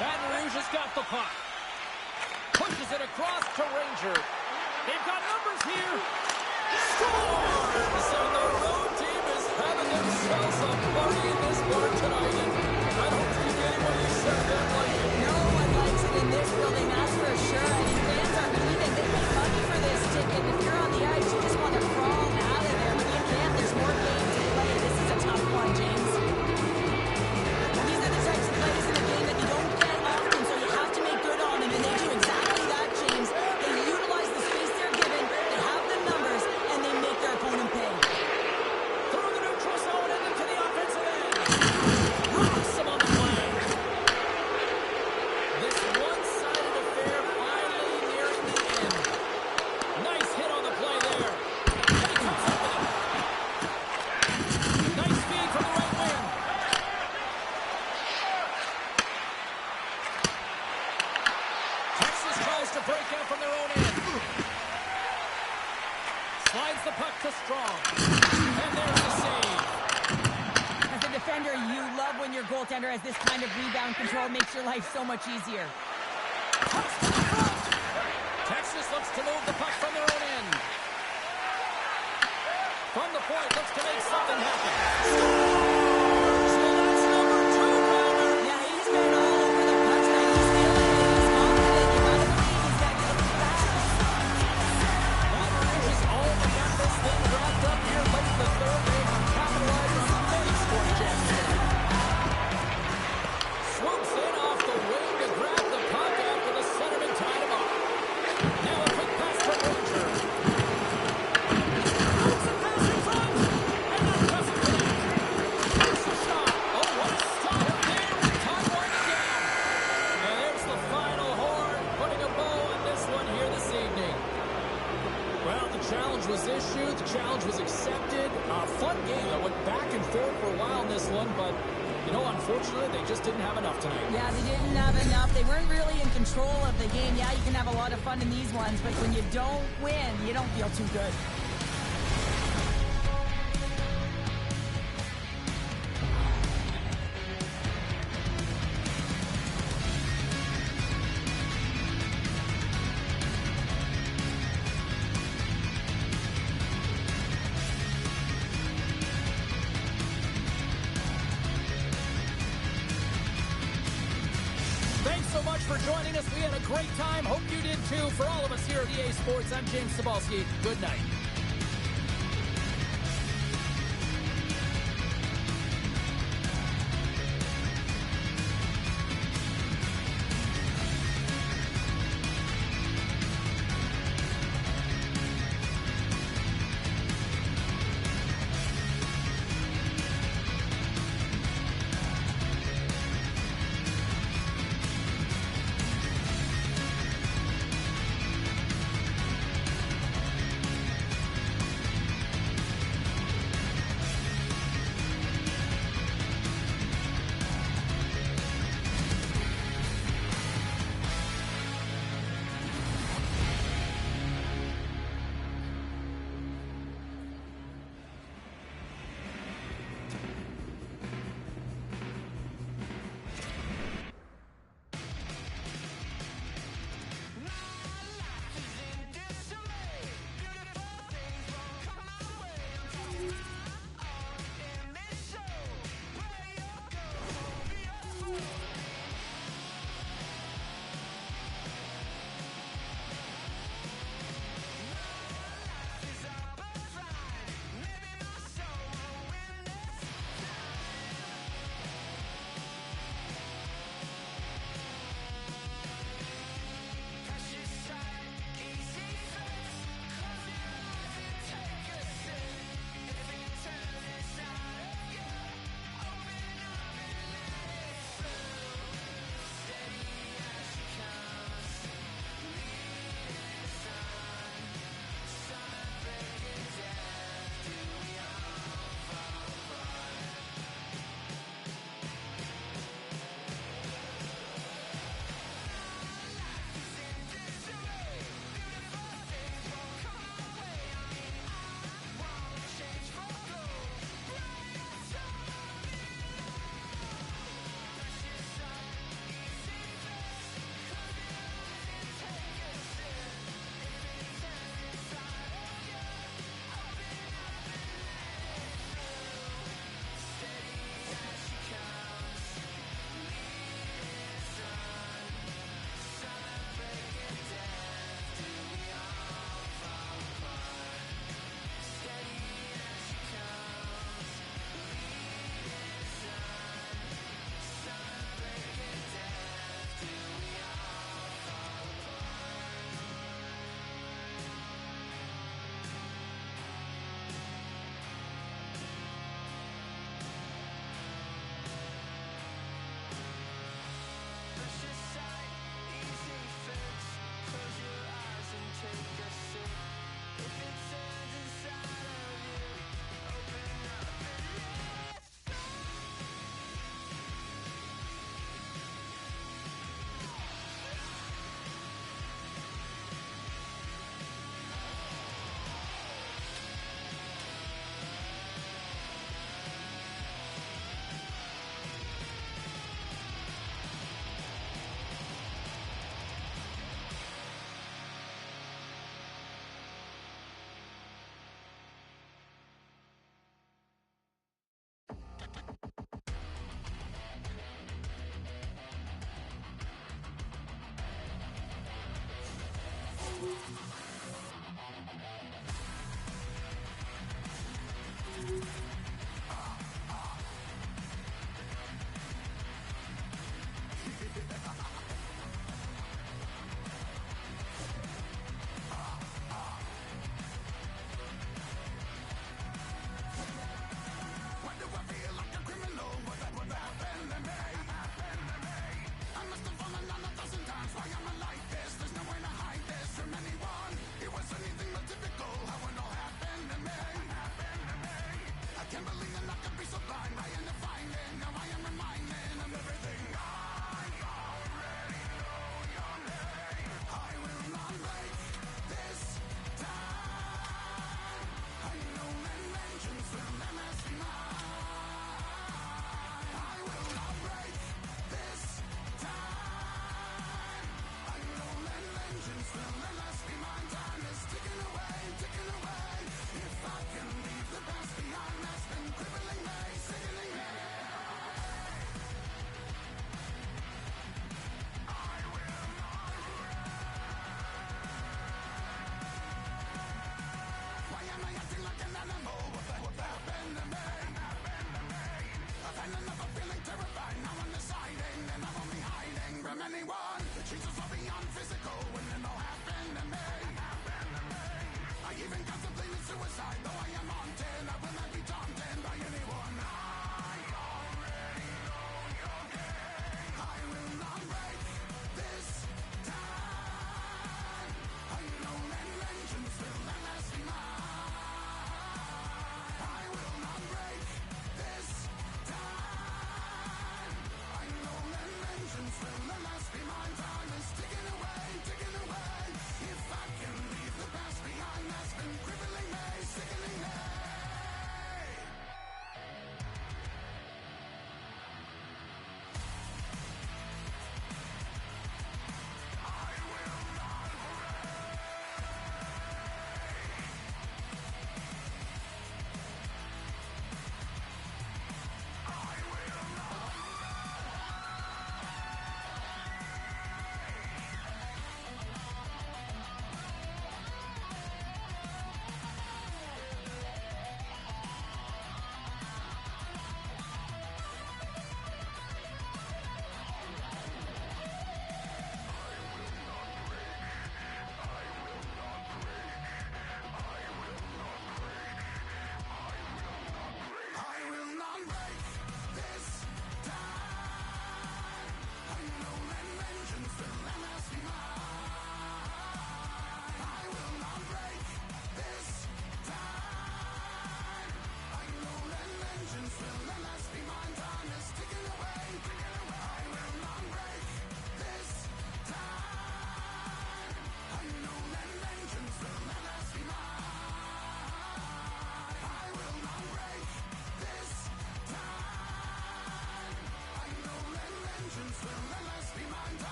Baton Rouge has got the puck. Pushes it across to Ranger. They've got numbers here. Scores! And the road team is having themselves a party in this bar tonight. And I don't think anybody said that like it. No one likes it in this building, that's for sure. I mean, fans are leaving. They pay money for this ticket. If you're on the ice, you just want to crawl out of there. But you can't. There's more games to play. This is a tough one, James. These are the types of plays in a game that you don't get often, so you have to make good on them. And they do exactly that, James. They utilize the space they're given. They have the numbers, and they make their opponent pay. Through the neutral zone and into the offensive end. Rocks him on the play. This one-sided affair finally Sends the puck to Strong. And there's the save. As a defender, you love when your goaltender has this kind of rebound control. Makes your life so much easier. Pucks to the front. Texas looks to move the puck from their own end. From the point, looks to make something happen. So that's number 2, Ryder. Yeah, he's been all over the puck tonight. He's feeling it. He's confident. You gotta believe he's got to get back. That reaches all to get this thing wrapped up here late in the third. They are capitalizing on many scoring chances tonight. Swoops in off the wing to grab the puck after the centerman tied him up. Now a quick pass from Ranger. Moves the pass in front. And that doesn't connect. Here's the shot. Oh, what a stop there with time winding down. And there's the final horn, putting a bow on this one here this evening. Well, the challenge was issued. The challenge was accepted. A fun game that went back and forth for a while in this one, but, you know, unfortunately, they just didn't have enough tonight. Yeah, they didn't have enough. They weren't really in control of the game. Yeah, you can have a lot of fun in these ones, but when you don't win, you don't feel too good. Thanks so much for joining us. We had a great time. Hope you did too. For all of us here at EA Sports, I'm James Cebulski. Good night. Why do I feel like a criminal? What happened to me? I must have fallen down 1,000 times. Why am I like this? There's no way to hide this from anyone.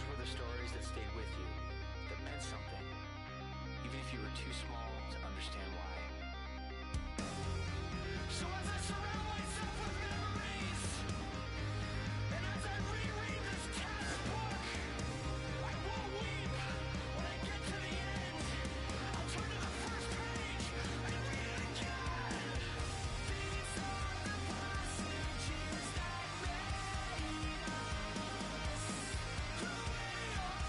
were the stories that stayed with you, that meant something, even if you were too small to understand why. So as I surround myself with memories, and as I reread this textbook, I won't weep when I get to the end. I'll turn to the first page and read it again. These are the passages that made us who we are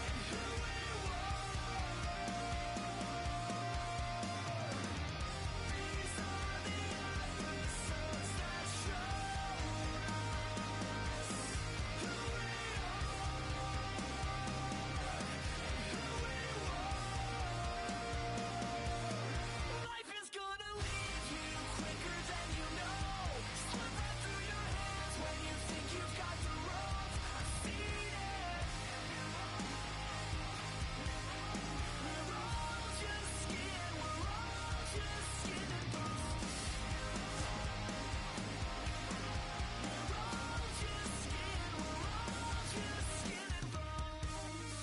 and who we were. These are the episodes that showed us who we are and who we were. Life is gonna leave you quicker than you know. Slip right through your hands when you think you've got the rope. I've seen it. We're all just skin. We're all just skin and bones. We're all just skin. We're all just skin and bones.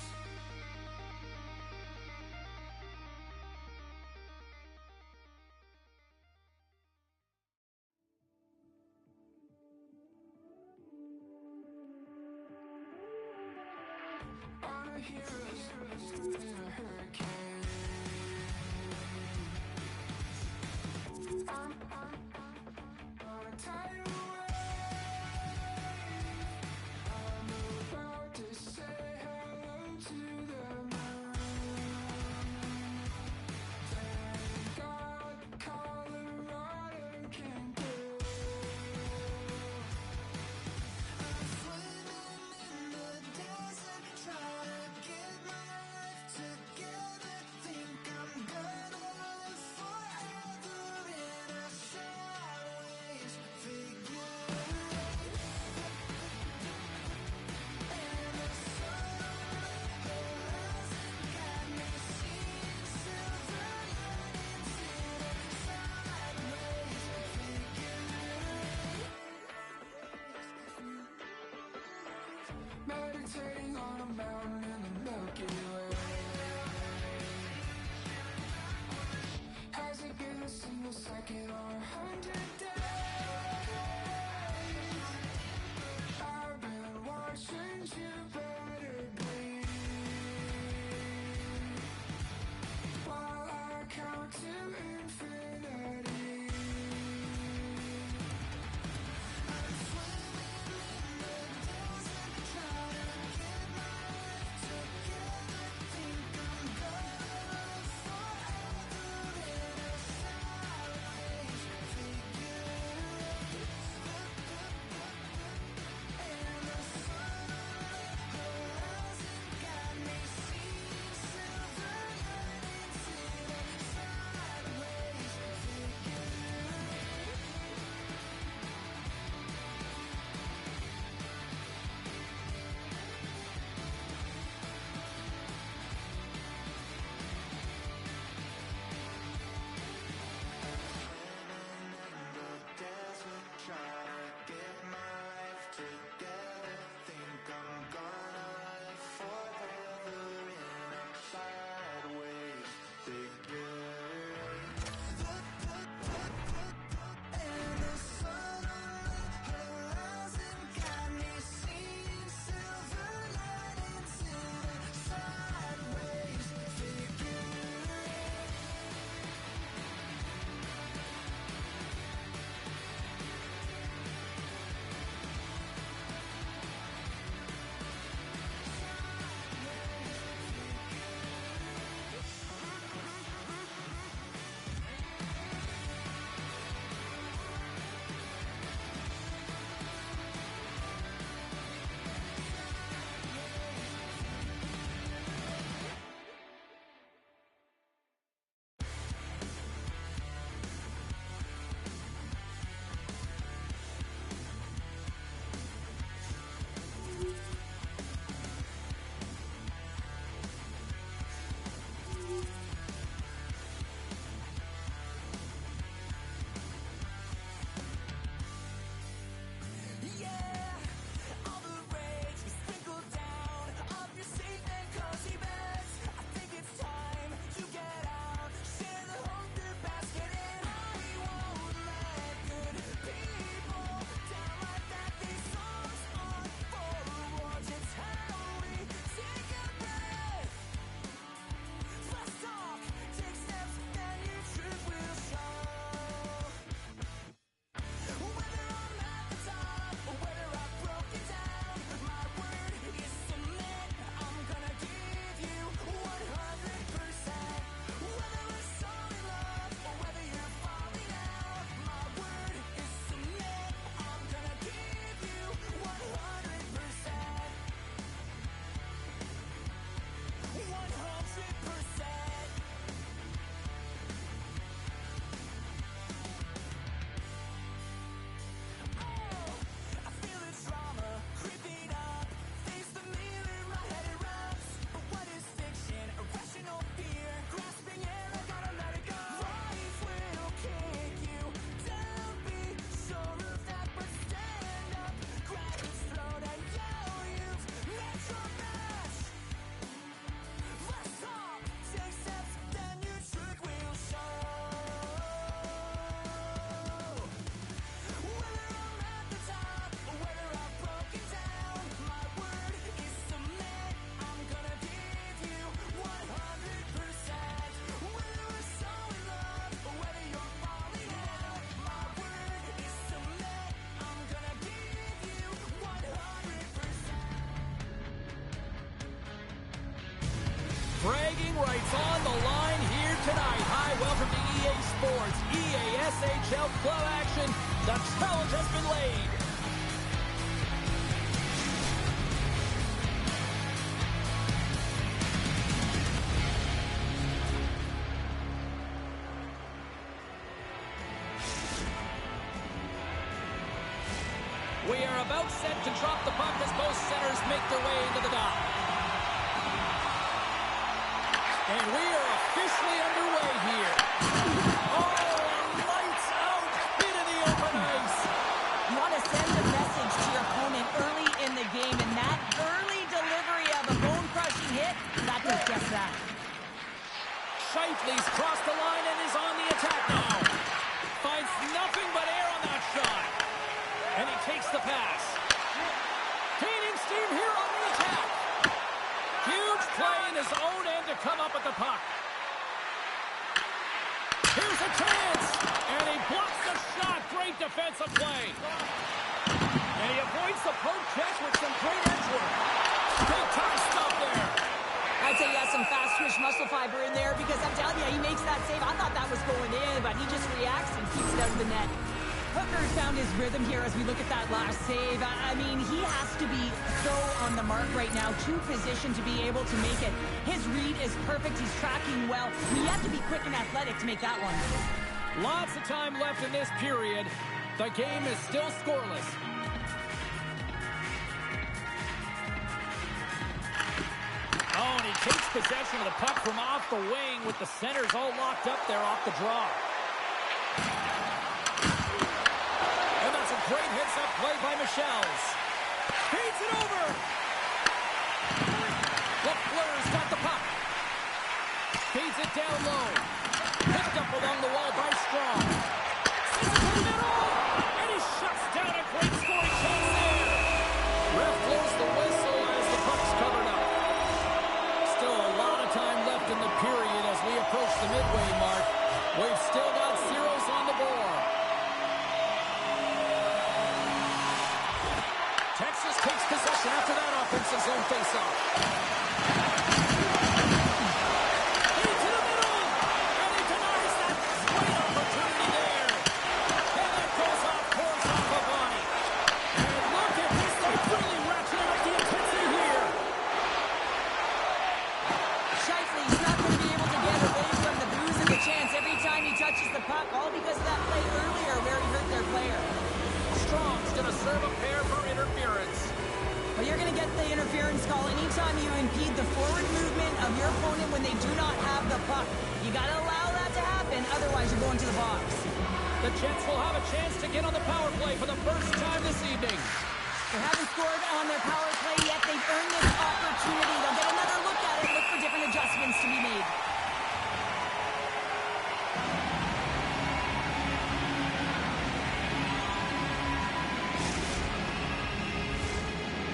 On a hero's in a hurricane. I'm on a tidal wave. I'm about to say hello to the moon. Thank God Colorado can go. I'm swimming in the desert, trying to get my life together. Think I'm gonna live forever in a sideways figure eight. And the sun on the horizon got me seeing silver linings in a sideways figure eight. Meditating on a mountain in the Milky Way. Has it been a single second or 100 days? I've been watching you better bleed while I count to infinity. I'm swimming in the desert, trying to get my life together. Think I'm gonna live forever in a sideways figure rights on the line here tonight. Hi, welcome to EA Sports, EA SHL Club action. The challenge has been laid. We are about set to drop the puck as both centers make their way into the dock. And we are officially underway here. Oh, lights out, hit in the open ice. You want to send a message to your opponent early in the game, and that early delivery of a bone-crushing hit, that does just that. Scheifele's crossed the line and is on the attack now. Finds nothing but air on that shot. And he takes the pass. Gaining steam here on the attack. Huge play in his own end to come up with the puck. Here's a chance. And he blocks the shot. Great defensive play. And he avoids the poke check with some great edge work. Good time stop there. I'd say he has some fast twitch muscle fiber in there because I'm telling you, he makes that save. I thought that was going in, but he just reacts and keeps it out of the net. Hooker's found his rhythm here as we look at that last save. I mean, he has to be so on the mark right now, too positioned to be able to make it. His read is perfect. He's tracking well. You have to be quick and athletic to make that one. Lots of time left in this period. The game is still scoreless. Oh, and he takes possession of the puck from off the wing with the centers all locked up there off the draw. And that's a great heads-up play by Michels. Feeds it over. LaFleur's got the puck. Feeds it down low. Picked up along the wall by Strong. Sends it to the middle. And he shuts down a great scoring chance there. Ref blows the whistle as the puck's covered up. Still a lot of time left in the period as we approach the midway mark. We've still got zeros on the board. Texas takes possession after that offensive zone faceoff. Into the middle, and he denies that great opportunity there. And that goes off a body. And look at this, they're really ratcheting up the intensity here. Scheifele's not going to be able to get away from the booze and the chance every time he touches the puck, all because of that play earlier where he hurt their player. Strong's going to serve a pair for interference. Well, you're going to get the interference call anytime you impede the forward movement of your opponent when they do not have the puck. You got to allow that to happen, otherwise you're going to the box. The Jets will have a chance to get on the power play for the first time this evening. They haven't scored on their power play yet. They've earned this opportunity. They'll get another look at it, look for different adjustments to be made.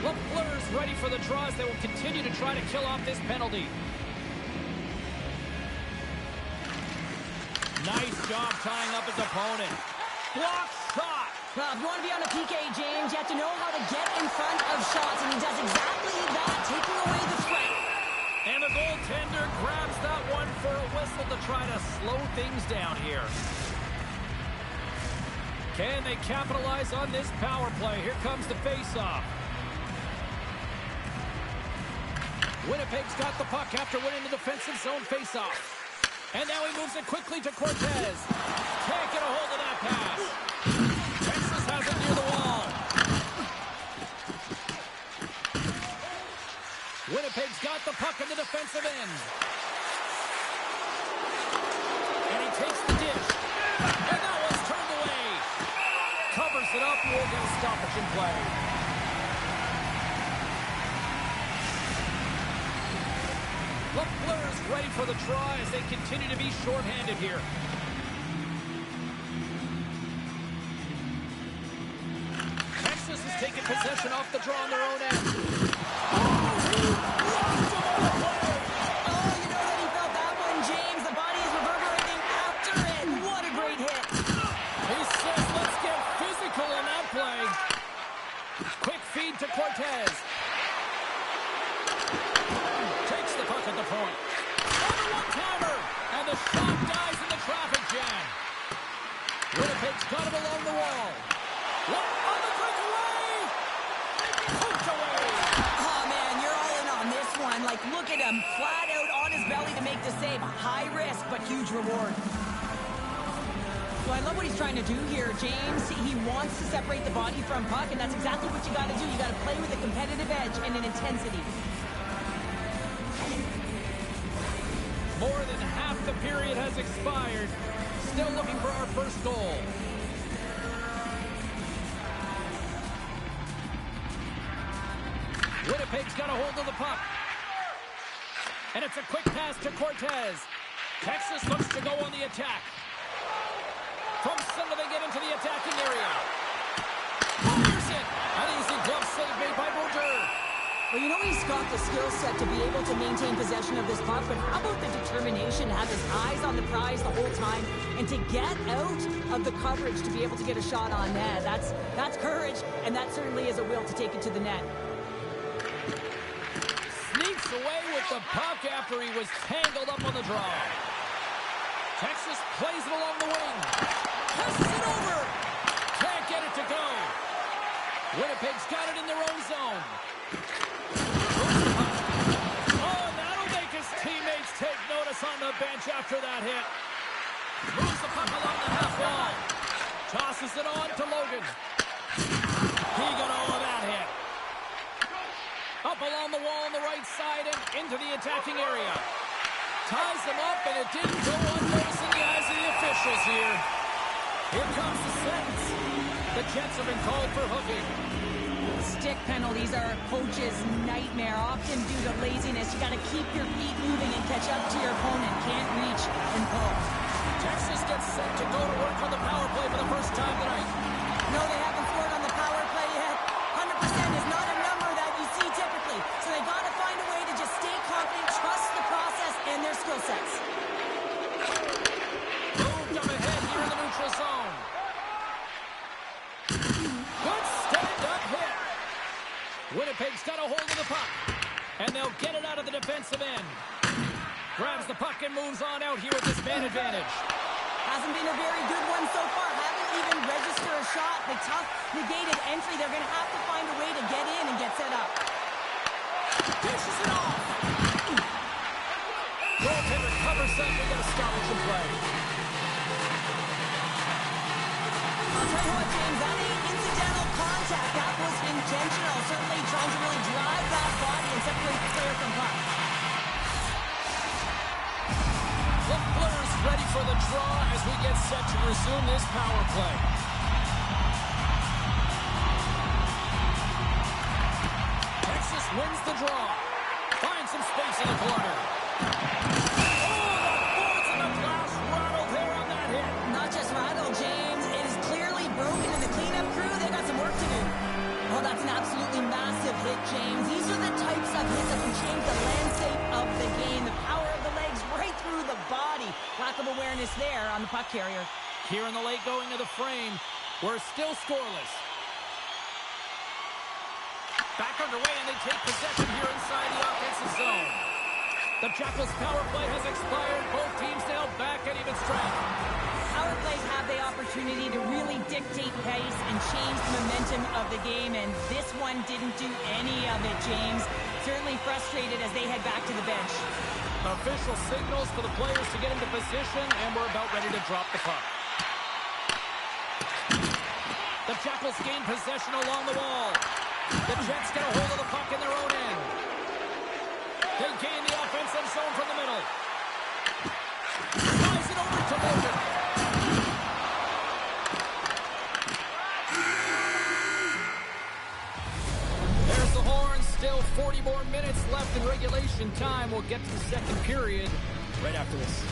LaFleur's ready for the draws. They will continue to try to kill off this penalty. Nice job tying up his opponent. Block shot. Well, if you want to be on a PK, James, you have to know how to get in front of shots, and he does exactly that, taking away the threat. And the goaltender grabs that one for a whistle to try to slow things down here. Can they capitalize on this power play? Here comes the face-off. Winnipeg's got the puck after winning the defensive zone face-off. And now he moves it quickly to Cortez. Can't get a hold of that pass. Texas has it near the wall. Winnipeg's got the puck in the defensive end. And he takes the dish. And that one's turned away. Covers it up. We'll get a stoppage in play. LaFleur's ready for the try as they continue to be shorthanded here. Texas has taken possession off the draw on their own end. Oh, he blocked him on the play. Oh, you know that he felt that one, James. The body is reverberating after it. What a great hit. He says, let's get physical on that play. Quick feed to Cortez. Takes the puck at the point. one-timer. And the shot dies in the traffic jam. Winnipeg's got him along the wall. On the breakaway. Poked away. Oh, man, you're all in on this one. Like, look at him, flat out on his belly to make the save. High risk, but huge reward. So I love what he's trying to do here, James. He wants to separate the body from puck, and that's exactly what you got to do. You got to play with a competitive edge and an intensity. More than half the period has expired. Still looking for our first goal. Winnipeg's got a hold of the puck. And it's a quick pass to Cortez. Texas looks to go on the attack. From center they get into the attacking area. Anderson. An easy glove save made by Brodeur. Well, you know he's got the skill set to be able to maintain possession of this puck, but how about the determination to have his eyes on the prize the whole time and to get out of the coverage to be able to get a shot on net? That's courage, and that certainly is a will to take it to the net. Sneaks away with the puck after he was tangled up on the draw. Texas plays it along the wing. Passes it over. Can't get it to go. Winnipeg's got it in their own zone. Oh, that'll make his teammates take notice on the bench after that hit. Moves the puck along the half wall. Tosses it on to Logan. He got all of that hit. Up along the wall on the right side and into the attacking area. Ties them up, and it didn't go unnoticed in the eyes of the officials here. Here comes the sentence. The Jets have been called for hooking. Stick penalties are a coach's nightmare, often due to laziness. You got to keep your feet moving and catch up to your opponent. Can't reach and pull. Texas gets set to go to work on the power play for the first time tonight. No, they haven't scored on the power play yet. 100% is not a number that you see typically. So they got to find a way to just stay confident, trust the process and their skill sets. Moved up ahead here in the neutral zone. Good stand-up hit. Winnipeg's got a hold of the puck. And they'll get it out of the defensive end. Grabs the puck and moves on out here with this man advantage. Hasn't been a very good one so far. Haven't even registered a shot. The tough negated entry. They're going to have to find a way to get in and get set up. Dishes it off. Goaltender covers that. They get a stoppage in play. I'll tell you what, James, that ain't incidental contact. That was intentional. Certainly trying to really drive that body and separate the player from puck. LeFleur's ready for the draw as we get set to resume this power play. Texas wins the draw. Finds some space in the corner. Oh, the boards and the glass rattled there on that hit. Not just rattled, James. It is clearly broken in the cleanup crew. They got some work to do. Oh, that's an absolutely massive hit, James. These are the types of hits that can change the landscape of the game. The power of the legs right through the body. Lack of awareness there on the puck carrier. Here in the late going of the frame, we're still scoreless. Back underway, and they take possession here inside the offensive zone. The Jackals' power play has expired. Both teams now back at even strength. Power plays have the opportunity to really dictate pace and change the momentum of the game, and this one didn't do any of it, James. Certainly frustrated as they head back to the bench. Official signals for the players to get into position, and we're about ready to drop the puck. The Jackals gain possession along the wall. The Jets get a hold of the puck in their own end. They gain the offensive zone from the middle. Flies it over to Logan. There's the horn. Still 40 more minutes left in regulation time. We'll get to the second period right after this.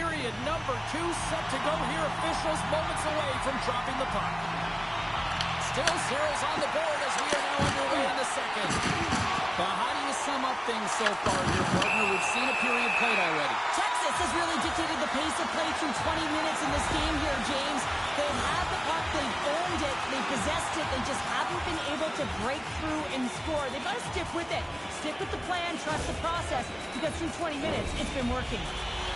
Period number 2 set to go here. Officials moments away from dropping the puck. Still zeros on the board as we are now underway in the second. But how do you sum up things so far here, partner? We've seen a period played already. Texas has really dictated the pace of play through 20 minutes in this game here, James. They've had the puck, they've owned it, they've possessed it, they just haven't been able to break through and score. They've got to stick with it. Stick with the plan, trust the process, because through 20 minutes, it's been working.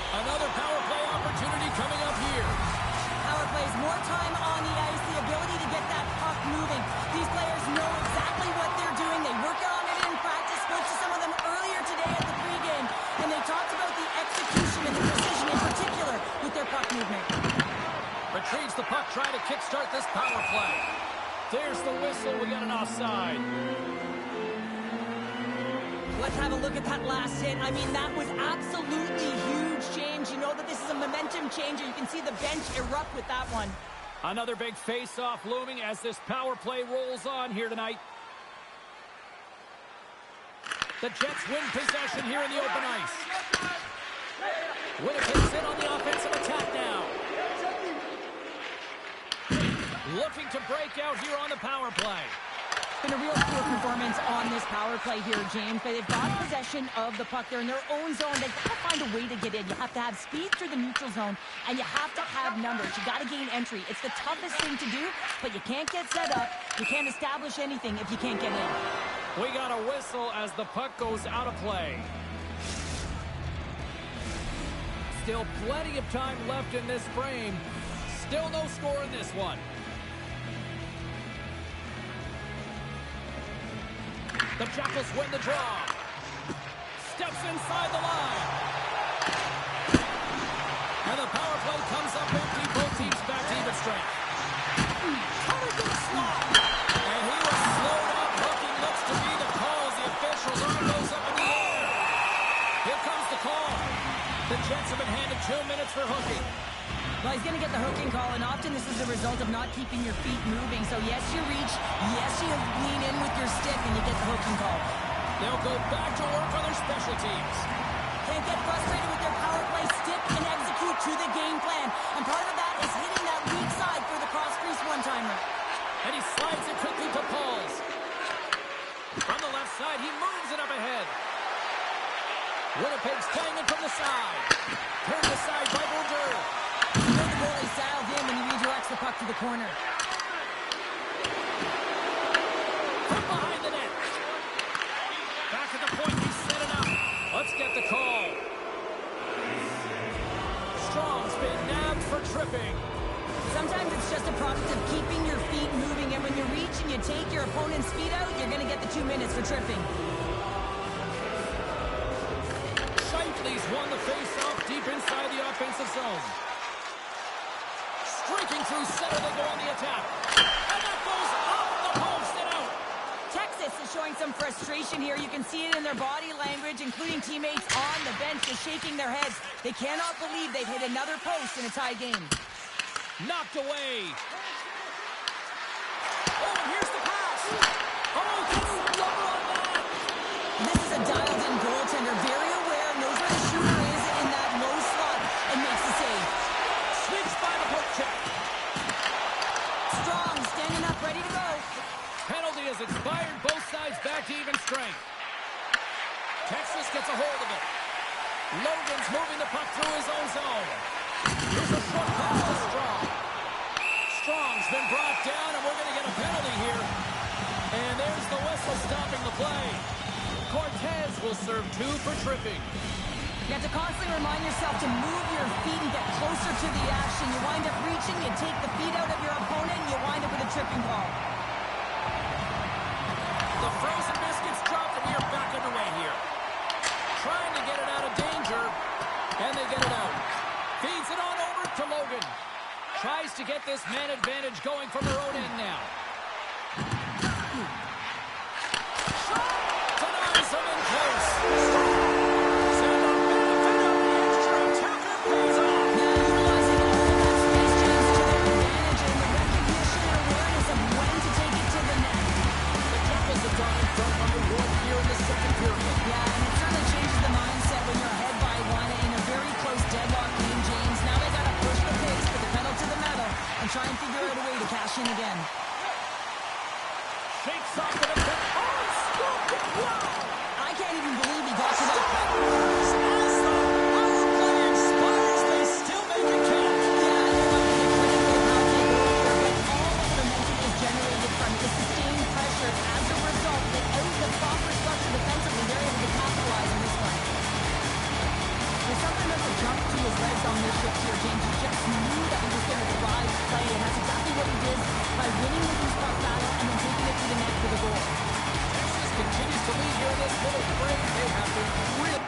Another power play opportunity coming up here. Power plays, more time on the ice, the ability to get that puck moving. These players know exactly what they're doing. They work on it in practice. Spoke to some of them earlier today at the pregame, and they talked about the execution and the precision in particular with their puck movement. Retrieves the puck, trying to kickstart this power play. There's the whistle. We got an offside. Let's have a look at that last hit. I mean, that was absolutely huge, James. You know that this is a momentum changer. You can see the bench erupt with that one. Another big face-off looming as this power play rolls on here tonight. The Jets win possession here in the open ice. Winnipeg's in on the offensive attack now. Looking to break out here on the power play. It's been a real poor performance on this power play here, James, but they've got possession of the puck. They're in their own zone. They've got to find a way to get in. You have to have speed through the neutral zone, and you have to have numbers. You got to gain entry. It's the toughest thing to do, but you can't get set up. You can't establish anything if you can't get in. We got a whistle as the puck goes out of play. Still plenty of time left in this frame. Still no score in this one. The Jackals win the draw. Steps inside the line. And the power play comes up empty. Both teams back to even strength. Cutter to the slot. And he was slowed up. Hooking looks to be the call as the official's arm goes up in the air. Here comes the call. The Jets have been handed 2 minutes for hooking. Well, he's going to get the hooking call, and often this is a result of not keeping your feet moving. So, yes, you reach. Yes, you lean in with your stick, and you get the hooking call. They'll go back to work on their special teams. Can't get frustrated with their power play. Stick and execute to the game plan. And part of that is hitting that weak side for the cross-crease one-timer. And he slides it quickly to Pauls. From the left side, he moves it up ahead. Winnipeg's playing it from the side. Turned aside by Bourdieu. The goalie's dialed in when he redirects the puck to the corner. From behind the net. Back at the point, he's set it up. Let's get the call. Strong's been nabbed for tripping. Sometimes it's just a product of keeping your feet moving, and when you reach and you take your opponent's feet out, you're going to get the 2 minutes for tripping. Shifley's won the face-off deep inside the offensive zone. Streaking through center, they go on the attack. And that goes off the post and out. Texas is showing some frustration here. You can see it in their body language, including teammates on the bench just shaking their heads. They cannot believe they've hit another post in a tie game. Knocked away. Oh, and here's the pass. Oh, gets the rubber on that. This is a dialed-in goaltender, very aware, knows where the shooter is in that low slot, and makes the save. Switched by the poke check. Strong, standing up, ready to go. Penalty has expired. Both sides back to even strength. Texas gets a hold of it. Logan's moving the puck through his own zone. Here's a short pass to Strong. Strong's been brought down, and we're going to get a penalty here. And there's the whistle stopping the play. Cortez will serve 2 for tripping. You have to constantly remind yourself to move your feet and get closer to the action. You wind up reaching, you take the feet out of your opponent, and you wind up with a tripping call. The frozen biscuits dropped, and we are back underway here. Trying to get it out of danger, and they get it out. Feeds it on over to Logan. Tries to get this man advantage going from their own end now. Shot! Denies him in close. So the benefit of the extra attacker pays off. Now utilizing all of that space, James, to their advantage and the recognition and awareness of when to take it to the net. The Jackals have gone in front by 1 here in the second period. Yeah, and it certainly changes the mindset when you're ahead by 1 in a very close deadlock game, James. again. Shakes off the defense. Oh, scooped it. Wow. I can't even believe he got to that point. As the power play expires, they still make it count. Yeah, there might be a critical power takeover here, but all of the momentum is generated from the sustained pressure. As a result, without the proper structure defensively, they're able to capitalize on this one. There's something about the jump to his legs on this shift here, James. He just knew that he was going to drive play, and that's exactly what he did by winning the loose puck battle and then taking it to the net for the goal. Texas continues to lead here in this middle frame. They have been really...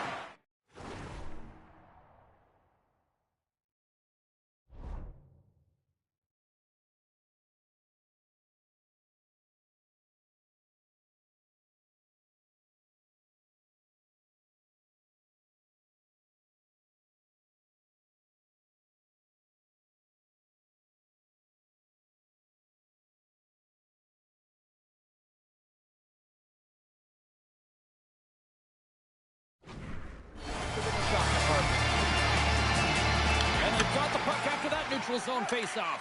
And they've got the puck after that neutral zone faceoff.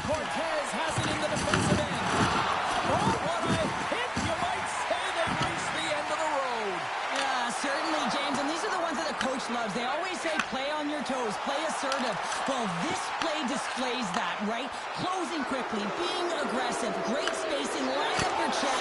Cortez has it in the defensive end. Oh, what a hit! You might say they reached the end of the road. Yeah, certainly, James. And these are the ones that the coach loves. They always say, play on your toes, play assertive. Well, this play displays that, right? Closing quickly, being aggressive, great spacing, line up your check.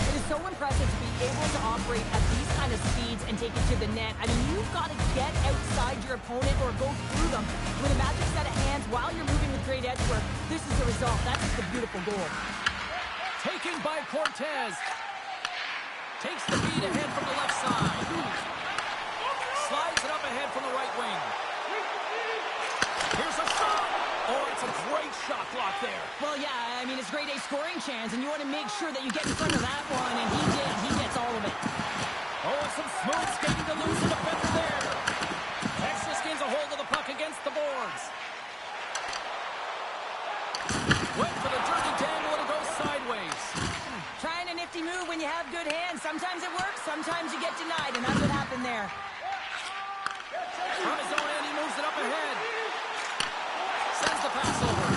It is so impressive to be able to operate at these kind of speeds and take it to the net. I mean, you've got to get outside your opponent or go through them with a magic set of hands while you're moving with great edge work. This is the result. That's just a beautiful goal. Taken by Cortez. Takes the feed ahead from the left side. Slides it up ahead from the right wing. Here's a shot. Oh, it's a great shot block there. Well, yeah, I mean, it's grade A scoring chance, and you want to make sure that you get in front of that one, and he did. He gets all of it. Oh, some smooth skating to lose the defender there. Texas gains a hold of the puck against the boards. Went for the dirty dangle, and it goes sideways. Trying a nifty move when you have good hands. Sometimes it works, sometimes you get denied, and that's what happened there. From his own end, he moves it up ahead. Sends the pass over.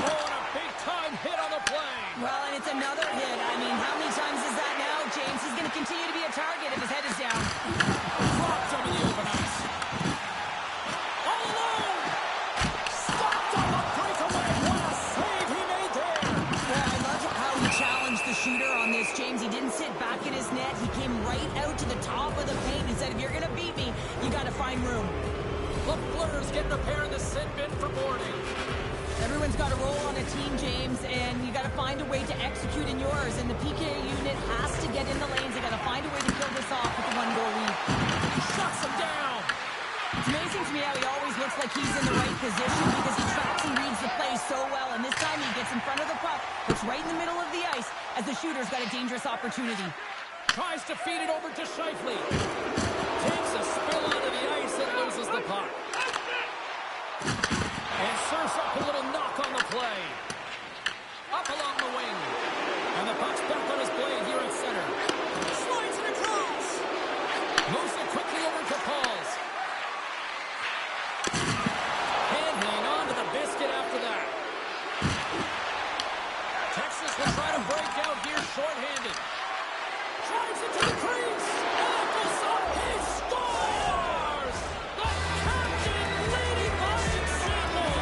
Oh, and a big-time hit on the play. Well, and it's another hit. I mean, how many times is that now, James? He's going to continue to be a target if his head is down. Dropped over the open ice. All alone. Stopped on the breakaway. What a save he made there. Yeah, I love how he challenged the shooter on this, James. He didn't sit back in his net. He came right out to the top of the paint and said, if you're going to beat me, you got to find room. LaFleur's getting a pair in the sit bin for boarding. Everyone's got a role on a team, James, and you got to find a way to execute in yours. And the PK unit has to get in the lanes. They got to find a way to kill this off with the one-goal lead. Shuts him down. It's amazing to me how he always looks like he's in the right position because he tracks and reads the play so well. And this time he gets in front of the puck, puts right in the middle of the ice as the shooter's got a dangerous opportunity. Tries to feed it over to Shifley. Takes a spill onto the ice and loses the puck. And serves up a little knock on the play. Up along the wing. And the puck's back on his blade here at center. Slides it across. Moves it quickly over to Pauls. And hang on to the biscuit after that. Texas will try to break out here shorthanded. Drives it to the crease. And goes up. He scores! The captain leading by example.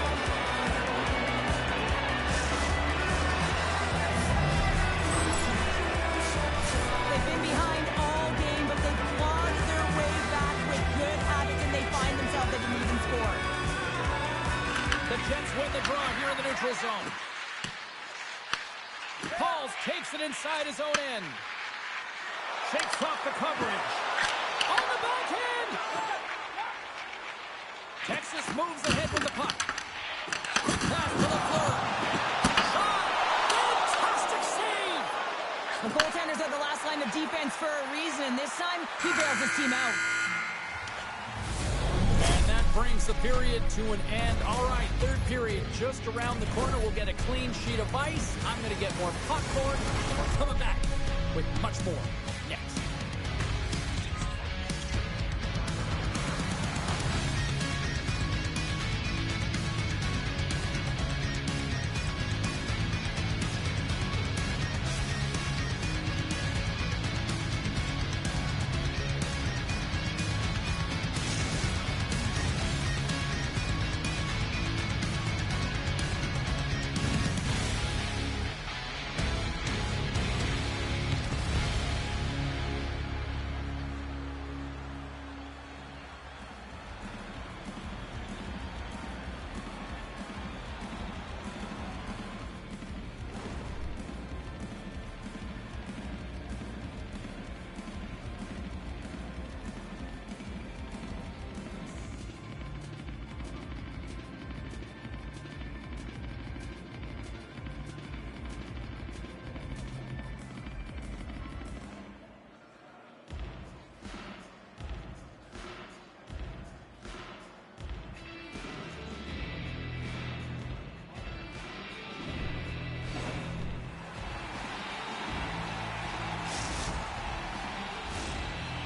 They've been behind all game, but they've clawed their way back with good habits, and they find themselves at an even score. The Jets win the draw here in the neutral zone. Pauls takes it inside his own end. Shakes off the coverage. On the backhand! Texas moves ahead with the puck. Pass to LaFleur. Shot! Fantastic save! The goaltenders are the last line of defense for a reason, and this time, he bails his team out. And that brings the period to an end. All right, third period just around the corner. We'll get a clean sheet of ice. I'm going to get more popcorn. We're coming back. with much more next.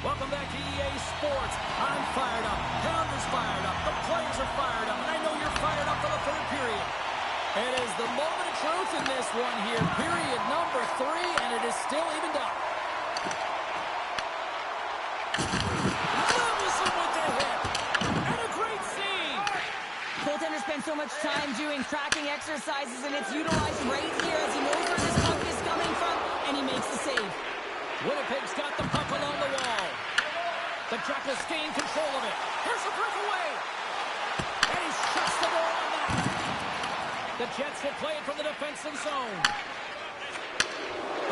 Welcome back to EA Sports. I'm fired up. Pounder's fired up. The players are fired up. And I know you're fired up for the third period. It is the moment of truth in this one here. Period number 3, and it is still evened up. Levison with the hit. And a great save. Goaltender spends so much time doing tracking exercises, and it's utilized right here as he knows where this puck is coming from, and he makes the save. Winnipeg's got the puck along the wall. The Jackals gain control of it. Here's a breakaway. And he shuts the door on that. The Jets will play it from the defensive zone.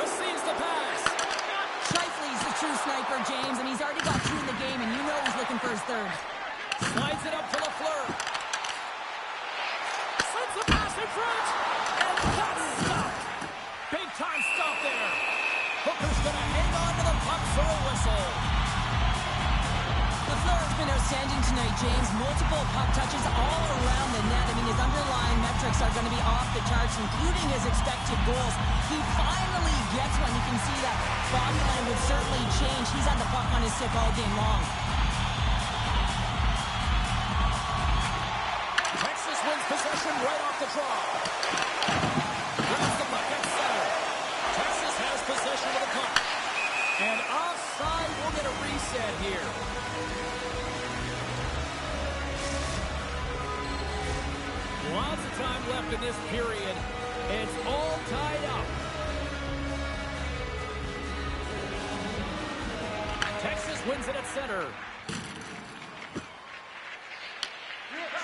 Receives the pass. Scheifele's the true sniper, James, and he's already got 2 in the game, and you know he's looking for his third. Slides it up to Lafleur. Sends the pass in front. And that's stopped. Big time stop there. Hooker's going to hang on to the puck for a whistle. Lafleur has been outstanding tonight, James. Multiple puck touches all around the net. I mean, his underlying metrics are going to be off the charts, including his expected goals. He finally gets one. You can see that body language certainly change. He's had the puck on his stick all game long. Texas wins possession right off the draw. Grabs the puck at center. Texas has possession of the puck. And offside, we'll get a reset here. Lots of time left in this period. It's all tied up. Texas wins it at center.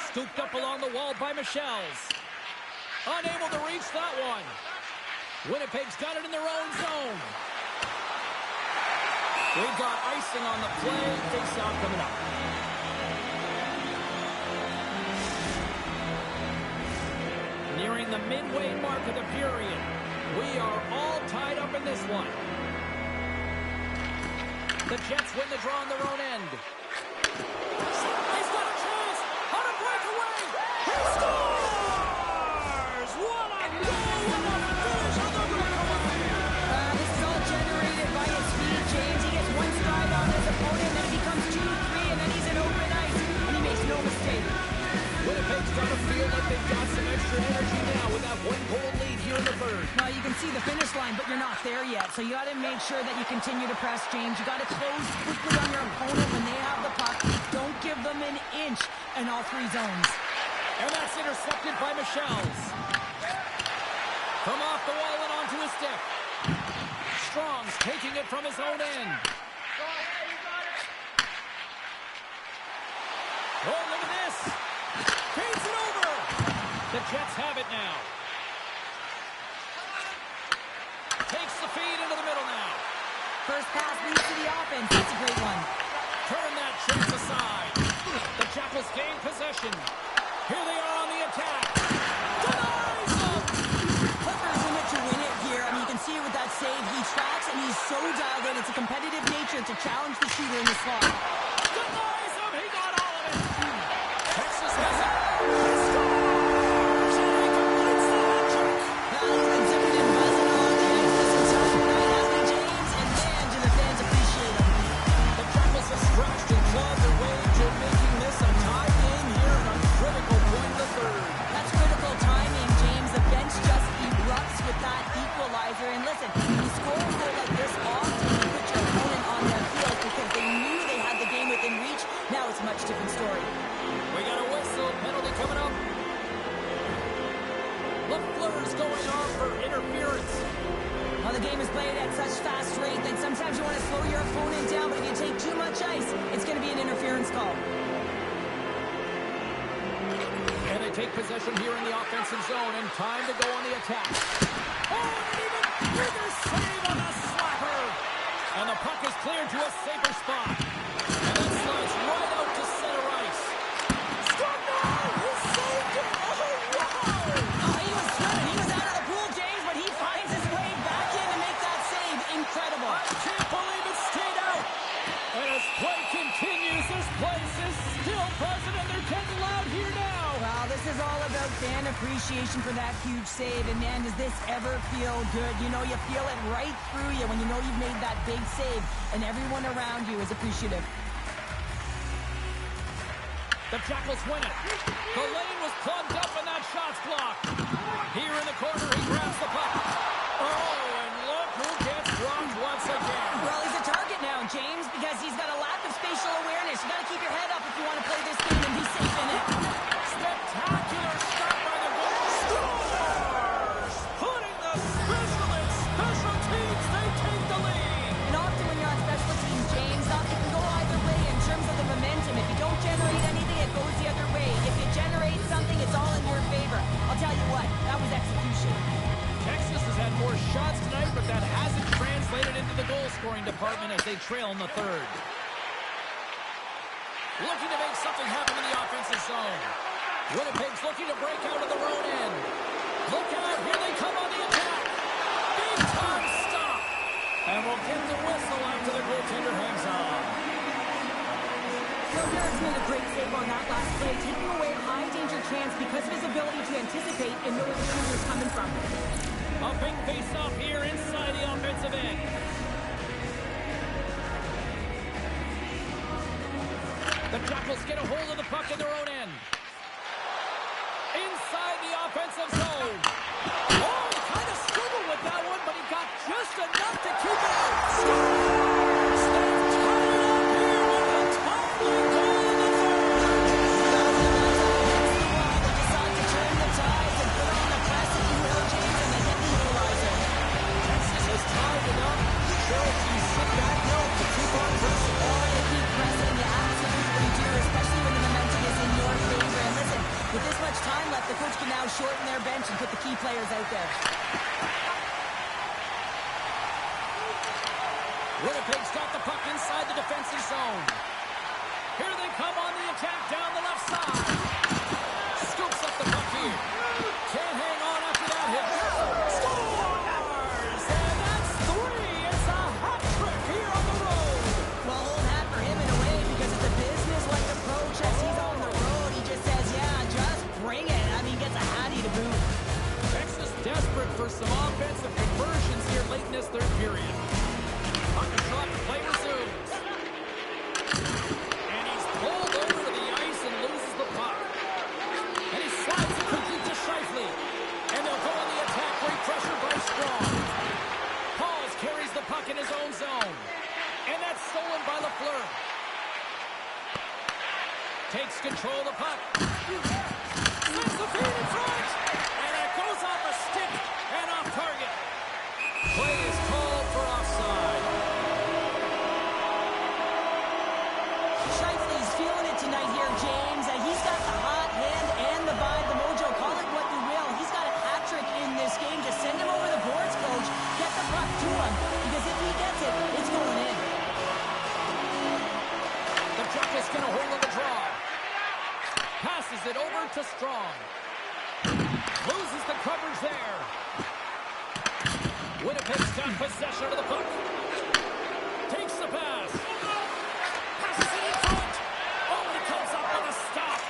Scooped up along the wall by Michels. Unable to reach that one. Winnipeg's got it in their own zone. We've got icing on the play. Face-off coming up. Nearing the midway mark of the period. We are all tied up in this one. The Jets win the draw on their own end. He's got a chance on a breakaway. He scores! What a goal! What a finish on the breakaway! This is all generated by his speed, James. He gets one stride on his opponent, then it becomes 2, 3, and then he's in open ice, and he makes no mistake. Winnipeg's got to feel like they've got some extra energy now with that 1-goal lead here in the third. Well, you can see the finish line, but you're not there yet. So you got to make sure that you continue to press, James. You got to close quickly on your opponent when they have the puck. Don't give them an inch in all 3 zones. And that's intercepted by Michels. From off the wall and onto his stick. Strong's taking it from his own end. Oh, look at this. Feeds it over. The Jets have it now. Takes the feed into the middle now. First pass leads to the offense. That's a great one. Turn that chance aside. The Jackals gain possession. Here they are on the attack. Denies them. Clippers in it to win it here. I mean, you can see it with that save. He tracks, and he's so dialed in. It's a competitive nature to challenge the shooter in the slot. Denies him. He got all of it. Texas has it. He scores. And he completes the hat trick. Well, he's been zipping and buzzing all day. This entire night, hasn't he, James? going on for interference. Well, the game is played at such fast rate that sometimes you want to slow your opponent down, but if you take too much ice, it's going to be an interference call. And they take possession here in the offensive zone, and time to go on the attack. Oh, and even bigger save on the slapper. And the puck is cleared to a safer spot. And that slides right out to center ice. Scott, no! He saved it! Oh, wow! Oh, he was swimming. He was out of the pool, James, but he finds his way back in to make that save. Incredible. I can't believe it stayed out. And as play continues, this place is still present, and they're getting loud here now. Well, this is all about fan appreciation for that huge save. And, man, does this ever feel good? You know, you feel it right through you when you know you've made that big save, and everyone around you is appreciative. The Jackals win it. The lane was plugged up, and that shot's blocked. Here in the corner, he grabs the puck. Oh, and look who gets rocked once again. Well, he's a target now, James, because he's got a lack of spatial awareness. You got to keep your head up if you want to play this game and be safe in it. Spectacular stop by the goal. Scores! Putting the special in special teams. They take the lead. And often when you're on special teams, James, it can go either way in terms of the momentum. If you don't generate anything, it goes the other way. If you generate something, it's all in your favor. I'll tell you what, that was execution. Texas has had more shots tonight, but that hasn't translated into the goal-scoring department as they trail in the third. Looking to make something happen in the offensive zone. Winnipeg's looking to break out of their own end. Look out, here they come on the attack. Big time stop. And we'll get the whistle after the goaltender hangs on. Joe Garrett's made a great save on that last play, taking away a high-danger chance because of his ability to anticipate and know where the shooter is coming from. A big face-off here inside the offensive end. The Jackals get a hold of the puck in their own end. Inside the offensive zone. Oh, he kind of struggled with that one, but he got just enough to keep it out. Scores! They've tied it up here with a timely goal in the third. They decide to turn the tides and put on the press, if you will, James, and they hit the equalizer. Texas has tied it up. Chel, do you sit back? No, to keep on pressing. Oh, they keep pressing. You absolutely do, especially when the momentum is in your favor. And listen, with this much time left, the coach can now shorten their bench and put the key players out there. Winnipeg's got the puck inside the defensive zone. Here they come on the attack down the left side. Scoops up the puck here. Can't hang on after that hit. Scores! And that's three. It's a hat trick here on the road. Well, old hat for him in a way because it's a business-like approach as he's on the road. He just says, yeah, just bring it. I mean, gets a hattie to boot. Texas desperate for some offensive conversions here late in this third period. Puck is dropped, play resumes. And he's pulled over to the ice and loses the puck. And he slides it complete to Scheifele. And they'll go on the attack, great pressure by Strong. Pauls carries the puck in his own zone. And that's stolen by Lafleur. Takes control of the puck. Sends the feed in front. And it goes off a stick and off target. Play is called for offside. Scheifele's feeling it tonight here, James. He's got the hot hand and the vibe, the mojo. Call it what you will. He's got a hat trick in this game. Just send him over the boards, coach. Get the puck to him. Because if he gets it, it's going in. The Jackals get a hold of the draw. Passes it over to Strong. Loses the coverage there. Winnipeg's got possession of the puck. Takes the pass. Passes it in front. Oh, he comes up with a stop.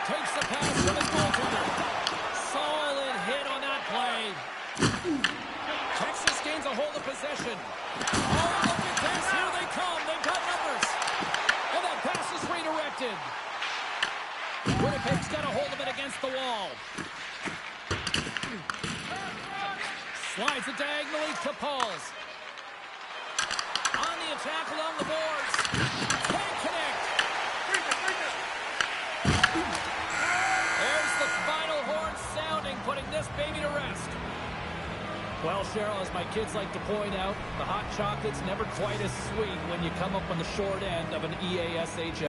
Takes the pass from his goaltender. Solid hit on that play. Texas gains a hold of possession. Oh, look at this. Here they come. They've got numbers. And that pass is redirected. Winnipeg's got a hold of it against the wall. Slides it diagonally to Pauls. On the attack along the boards. Can't connect. There's the final horn sounding, putting this baby Well, Cheryl, as my kids like to point out, the hot chocolate's never quite as sweet when you come up on the short end of an EASHL.